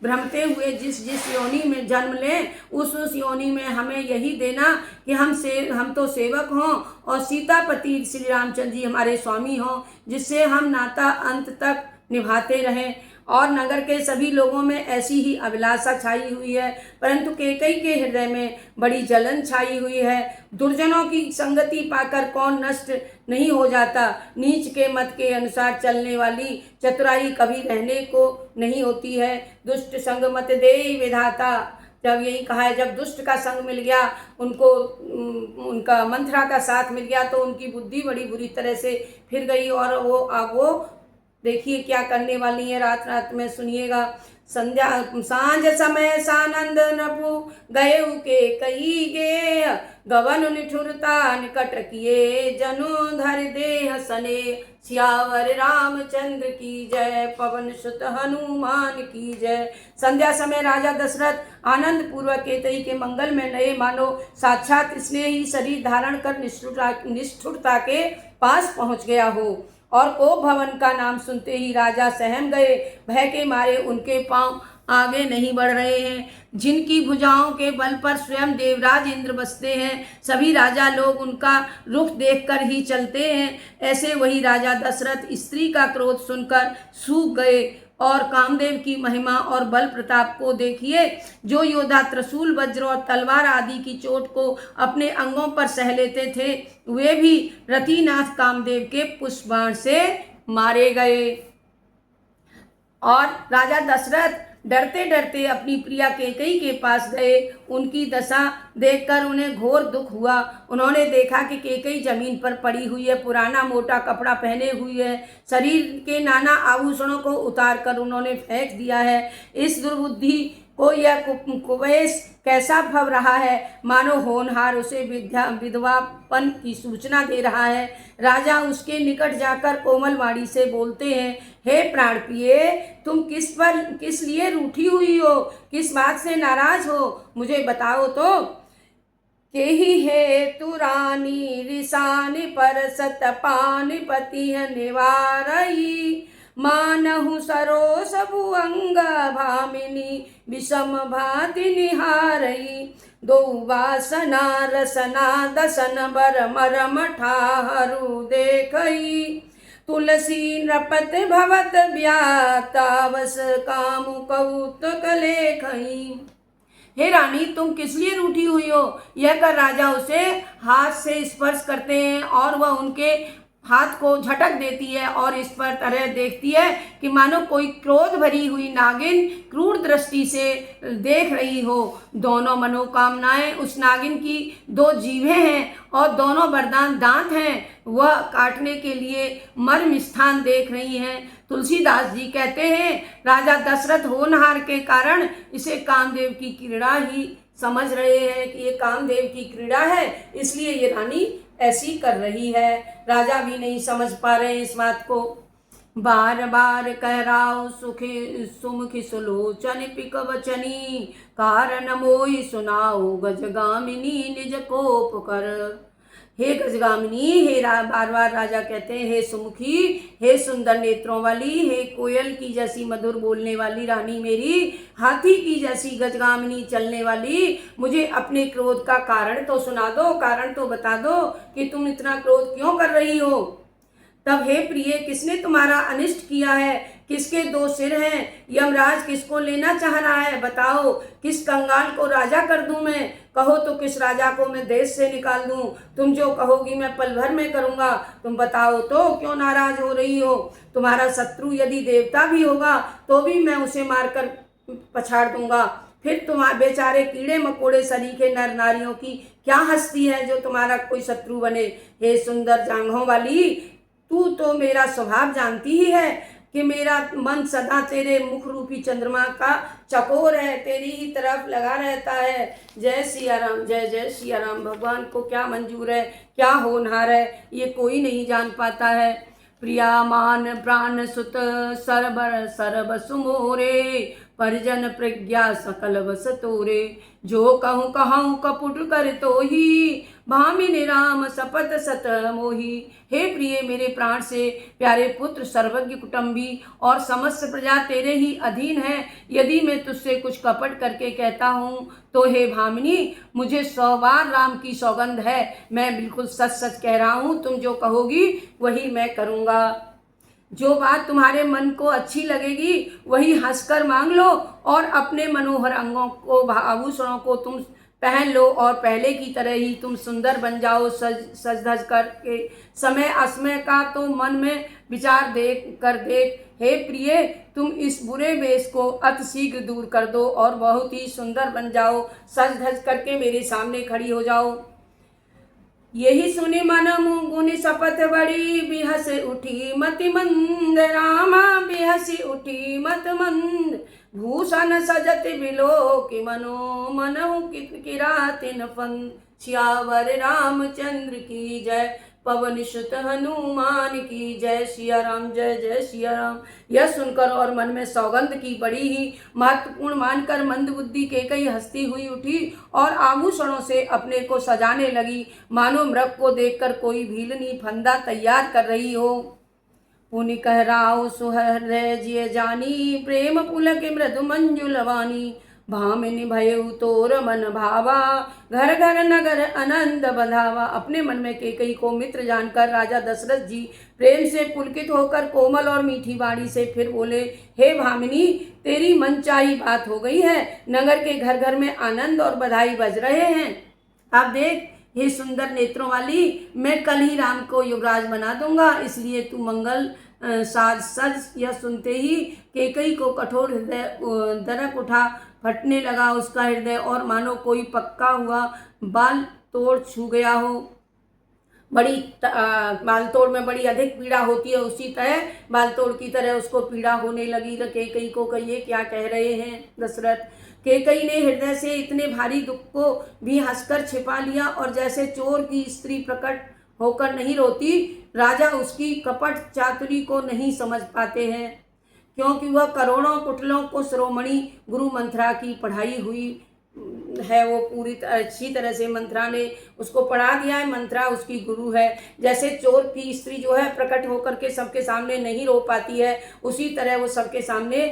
भ्रमते हुए जिस जिस योनि में जन्म लें उस योनि में हमें यही देना कि हम तो सेवक हों और सीतापति श्री रामचंद्र जी हमारे स्वामी हों, जिससे हम नाता अंत तक निभाते रहें। और नगर के सभी लोगों में ऐसी ही अभिलाषा छाई हुई है, परंतु कैकेयी के हृदय में बड़ी जलन छाई हुई है। दुर्जनों की संगति पाकर कौन नष्ट नहीं हो जाता। नीच के मत के अनुसार चलने वाली चतुराई कभी रहने को नहीं होती है। दुष्ट संग मत देई विधाता, जब यही कहा है, जब दुष्ट का संग मिल गया, उनको उनका मंथरा का साथ मिल गया तो उनकी बुद्धि बड़ी बुरी तरह से फिर गई और वो देखिए क्या करने वाली है। रात रात में सुनिएगा। सांझ समय सानंद नपु गए के कही गे, गवन निठुरता निकट किए जनु धर देह सने। सियावर रामचंद्र की जय, पवन सुत हनुमान की जय। संध्या समय राजा दशरथ आनंद पूर्वक कैकेयी के मंगल में नए मानो साक्षात इसने ही शरीर धारण कर निष्ठुरता के पास पहुंच गया हो। और कोप भवन का नाम सुनते ही राजा सहम गए। भय के मारे उनके पांव आगे नहीं बढ़ रहे हैं। जिनकी भुजाओं के बल पर स्वयं देवराज इंद्र बसते हैं, सभी राजा लोग उनका रुख देखकर ही चलते हैं। ऐसे वही राजा दशरथ स्त्री का क्रोध सुनकर सूख गए और कामदेव की महिमा और बल प्रताप को देखिए। जो योद्धा त्रिशूल वज्र और तलवार आदि की चोट को अपने अंगों पर सह लेते थे, वे भी रतिनाथ कामदेव के पुष्पबाण से मारे गए। और राजा दशरथ डरते डरते अपनी प्रिया कैकेयी के पास गए। उनकी दशा देखकर उन्हें घोर दुख हुआ। उन्होंने देखा कि कैकेयी जमीन पर पड़ी हुई है, पुराना मोटा कपड़ा पहने हुई है, शरीर के नाना आभूषणों को उतार कर उन्होंने फेंक दिया है। इस दुर्बुद्धि को यह कुबेश कैसा भव रहा है, मानो होनहार उसे विधवापन की सूचना दे रहा है। राजा उसके निकट जाकर कोमल वाणी से बोलते हैं, हे प्राण प्रिय, तुम किस लिए रूठी हुई हो, किस बात से नाराज हो, मुझे बताओ तो। केहि हे तु रानी रिसानि पर सतपान पति निवारई, मानहु सरोस भुअंग भामिनी विषम भाति निहारई। दो वासना रसना दसन बर मरम ठाहरु देखई, तुलसी नृपत भवत व्यातावस कामु कौतुक लेखई। हे रानी, तुम किस लिए रूठी हुई हो? यह कर राजा उसे हाथ से स्पर्श करते हैं और वह उनके हाथ को झटक देती है और इस पर तरह देखती है कि मानो कोई क्रोध भरी हुई नागिन क्रूर दृष्टि से देख रही हो। दोनों मनोकामनाएं उस नागिन की दो जीभें हैं और दोनों वरदान दांत हैं। वह काटने के लिए मर्म स्थान देख रही हैं। तुलसीदास जी कहते हैं, राजा दशरथ होनहार के कारण इसे कामदेव की क्रीड़ा ही समझ रहे हैं कि ये कामदेव की क्रीड़ा है, इसलिए ये रानी ऐसी कर रही है। राजा भी नहीं समझ पा रहे इस बात को। बार बार कह राव सुखी सुमुखी सुलोचन पिक वचनी, कारण मोहि सुनाओ गजगामिनी निज कोप कर। हे गजगामिनी, हे बार बार राजा कहते हैं, हे सुमुखी, हे सुंदर नेत्रों वाली, हे कोयल की जैसी मधुर बोलने वाली रानी मेरी, हाथी की जैसी गजगामिनी चलने वाली, मुझे अपने क्रोध का कारण तो सुना दो, कारण तो बता दो कि तुम इतना क्रोध क्यों कर रही हो। तब हे प्रिय, किसने तुम्हारा अनिष्ट किया है? किसके दो सिर हैं? यमराज किसको लेना चाह रहा है? बताओ, किस कंगाल को राजा कर दूं मैं? कहो तो किस राजा को मैं देश से निकाल दूं? तुम जो कहोगी मैं पल भर में करूंगा। तुम बताओ तो क्यों नाराज हो रही हो? तुम्हारा शत्रु यदि देवता भी होगा तो भी मैं उसे मारकर पछाड़ दूंगा। फिर तुम्हारे बेचारे कीड़े मकोड़े सरीखे नर नारियों की क्या हस्ती है जो तुम्हारा कोई शत्रु बने। हे सुंदर जांघों वाली, तू तो मेरा स्वभाव जानती ही है कि मेरा मन सदा तेरे मुख रूपी चंद्रमा का चकोर है, तेरी ही तरफ लगा रहता है। जय सिया राम, जय जय सिया राम। भगवान को क्या मंजूर है, क्या होनहार है, ये कोई नहीं जान पाता है। प्रिया मान प्राण सुत सरबर सरब सुमोरे, परिजन प्रज्ञा सकल बस तोरे। जो कहूँ कहूँ कपुट कर तो ही, भामिनी राम सपत सत मोही। हे प्रिय, मेरे प्राण से प्यारे पुत्र, सर्वज्ञ कुटुंबी और समस्त प्रजा तेरे ही अधीन है। यदि मैं तुझसे कुछ कपट करके कहता हूँ तो हे भामिनी, मुझे 100 बार राम की सौगंध है, मैं बिल्कुल सच सच कह रहा हूँ। तुम जो कहोगी वही मैं करूँगा। जो बात तुम्हारे मन को अच्छी लगेगी वही हंसकर मांग लो और अपने मनोहर अंगों को, आभूषणों को तुम पहन लो और पहले की तरह ही तुम सुंदर बन जाओ। सज धज कर के समय असमय का तो मन में विचार देख। हे प्रिय, तुम इस बुरे वेश को अति शीघ्र दूर कर दो और बहुत ही सुंदर बन जाओ। सज धज करके मेरे सामने खड़ी हो जाओ। यही सुनी मन मुगुनि शपथ बड़ी, बिहस उठी मति मंद। रामा बिहसी उठी मत मंद, भूषण सजत बिलो कि मनो मनहु किरातिन फन। सियावर रामचंद्र की जय, पवन सुत हनुमान की जय। सिया राम, जय जय सिया राम। यह सुनकर और मन में सौगंध की बड़ी ही महत्वपूर्ण मानकर मंद बुद्धि केकई हंसती हुई उठी और आभूषणों से अपने को सजाने लगी, मानो मृग को देखकर कोई भीलनी फंदा तैयार कर रही हो। पुनि कह राव सुहृदय जिय जानी, प्रेम पुलक मृदु मंजुल वाणी। भामिनी भयउ तोर मन भावा, घर घर नगर आनंद बंधावा। अपने मन में केकई को मित्र जानकर राजा दशरथ जी प्रेम से पुलकित होकर कोमल और मीठी वाणी से फिर बोले, हे भामिनी, तेरी मनचाही बात हो गई है। नगर के घर घर में आनंद और बधाई बज रहे हैं। अब देख हे सुंदर नेत्रों वाली, मैं कल ही राम को युवराज बना दूंगा, इसलिए तू मंगल साज सज। यह सुनते ही केकई को कठोर हृदय दरक उठा, फटने लगा उसका हृदय और मानो कोई पक्का हुआ बाल तोड़ छू गया हो। बड़ी बाल तोड़ में बड़ी अधिक पीड़ा होती है, उसी तरह बाल तोड़ की तरह उसको पीड़ा होने लगी। केकई को कहिए क्या कह रहे हैं दशरथ। केकई ने हृदय से इतने भारी दुख को भी हंसकर छिपा लिया और जैसे चोर की स्त्री प्रकट होकर नहीं रोती, राजा उसकी कपट चातुरी को नहीं समझ पाते हैं, क्योंकि वह करोड़ों कुटिलों को शिरोमणि गुरु मंथरा की पढ़ाई हुई है। वो पूरी अच्छी तरह से मंथरा ने उसको पढ़ा दिया है, मंथरा उसकी गुरु है। जैसे चोर की स्त्री जो है प्रकट होकर के सबके सामने नहीं रो पाती है, उसी तरह वो सबके सामने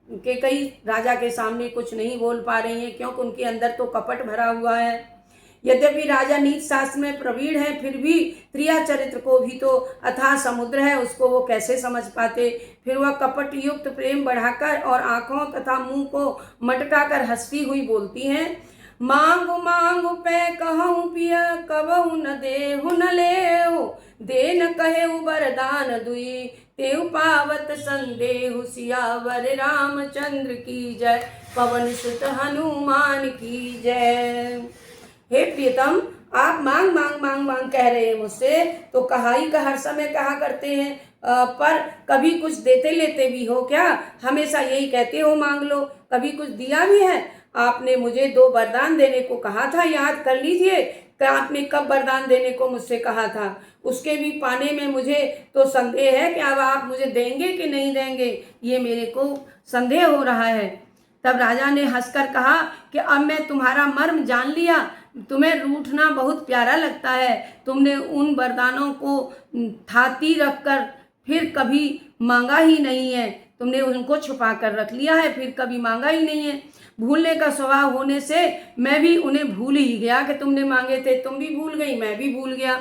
केकई राजा के सामने कुछ नहीं बोल पा रही हैं, क्योंकि उनके अंदर तो कपट भरा हुआ है। यद्यपि राजा नीति शास्त्र में प्रवीण है, फिर भी त्रिया चरित्र को भी तो अथाह समुद्र है, उसको वो कैसे समझ पाते। फिर वह कपट युक्त प्रेम बढ़ाकर और आंखों तथा मुंह को मटकाकर हंसती हुई बोलती हैं, मांगु मांगु पे कहूँ पिया, कबहु न देहु न लेहु। दे न कहे वरदान दुई, तेउ पावत संदेहु। सियावर रामचंद्र की जय, पवन सुत हनुमान की जय। हे प्रियतम, आप मांग मांग मांग मांग कह रहे हैं मुझसे, तो कहाई का हर समय कहा करते हैं, पर कभी कुछ देते लेते भी हो क्या? हमेशा यही कहते हो मांग लो, कभी कुछ दिया भी है? आपने मुझे 2 वरदान देने को कहा था, याद कर लीजिए कि आपने कब वरदान देने को मुझसे कहा था। उसके भी पाने में मुझे तो संदेह है कि अब आप मुझे देंगे कि नहीं देंगे, ये मेरे को संदेह हो रहा है। तब राजा ने हंसकर कहा कि अब मैं तुम्हारा मर्म जान लिया, तुम्हें रूठना बहुत प्यारा लगता है। तुमने उन वरदानों को थाती रखकर फिर कभी मांगा ही नहीं है, तुमने उनको छुपा कर रख लिया है, फिर कभी मांगा ही नहीं है। भूलने का स्वभाव होने से मैं भी उन्हें भूल ही गया कि तुमने मांगे थे, तुम भी भूल गई, मैं भी भूल गया।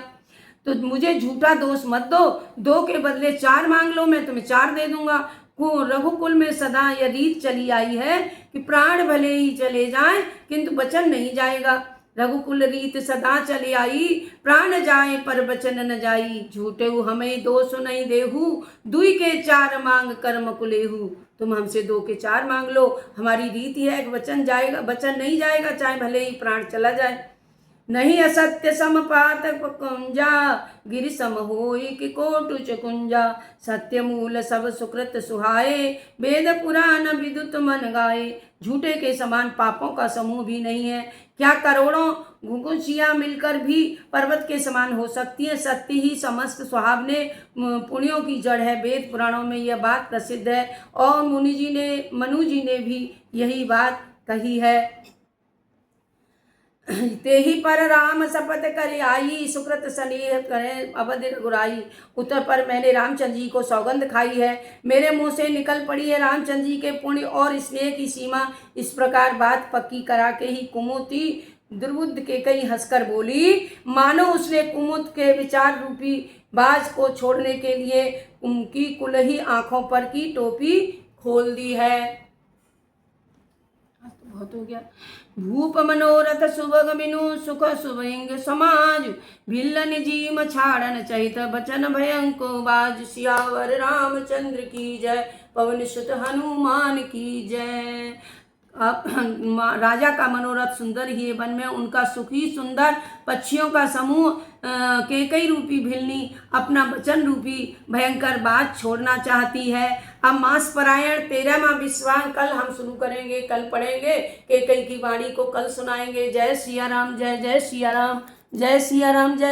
तो मुझे झूठा दोष मत दो, 2 के बदले 4 मांग लो, मैं तुम्हें 4 दे दूंगा। रघुकुल में सदा यह रीत चली आई है कि प्राण भले ही चले जाएं किंतु वचन नहीं जाएगा। रघुकुल रीत सदा चली आई, प्राण जाए पर बचन न जाई। झूठे हमें दो सुनई देहू, दुई के चार मांग कर्म कुलेहू। तुम हमसे 2 के 4 मांग लो, हमारी रीति है कि वचन जाएगा, वचन नहीं जाएगा, चाहे भले ही प्राण चला जाए। नहीं असत्य समपातक कुंजा, गिरि सम होई कि कोटु चकुंजा। सत्य मूल सब सुकृत सुहाए, वेद पुराण विदुत मन गाए। झूठे के समान पापों का समूह भी नहीं है, क्या करोड़ों घुघुसियाँ मिलकर भी पर्वत के समान हो सकती है। सत्य ही समस्त सुहावने पुण्यों की जड़ है। वेद पुराणों में यह बात प्रसिद्ध है और मनु जी ने भी यही बात कही है। ते ही पर राम शपथ कर आई, सुकृत स्नेह करे अवध रघुराई। उत्तर पर मैंने रामचंद्र जी को सौगंध खाई है, मेरे मुंह से निकल पड़ी है रामचंद्र जी के पुण्य और स्नेह की सीमा। इस प्रकार बात पक्की करा के ही कुमुति दुर्बुद्ध के कई हंसकर बोली, मानो उसने कुमुद के विचार रूपी बाज को छोड़ने के लिए उनकी कुलही आंखों पर की टोपी खोल दी है। बहुत हो गया। भूप मनोरथ सुभग बिनु सुख सुभंग समाज, भिल्लन जीम छाड़न चहित बचन भयंको बाज। सियावर रामचंद्र की जय, पवन सुत हनुमान की जय। राजा का मनोरथ सुंदर ही वन में उनका सुखी सुंदर पक्षियों का समूह केकई रूपी भिलनी अपना वचन रूपी भयंकर बात छोड़ना चाहती है। अब मास परायण 13वां विश्वास कल हम शुरू करेंगे, कल पढ़ेंगे। केकई की वाणी को कल सुनाएंगे। जय सिया राम, जय जय सिया राम, जय सिया राम, जय।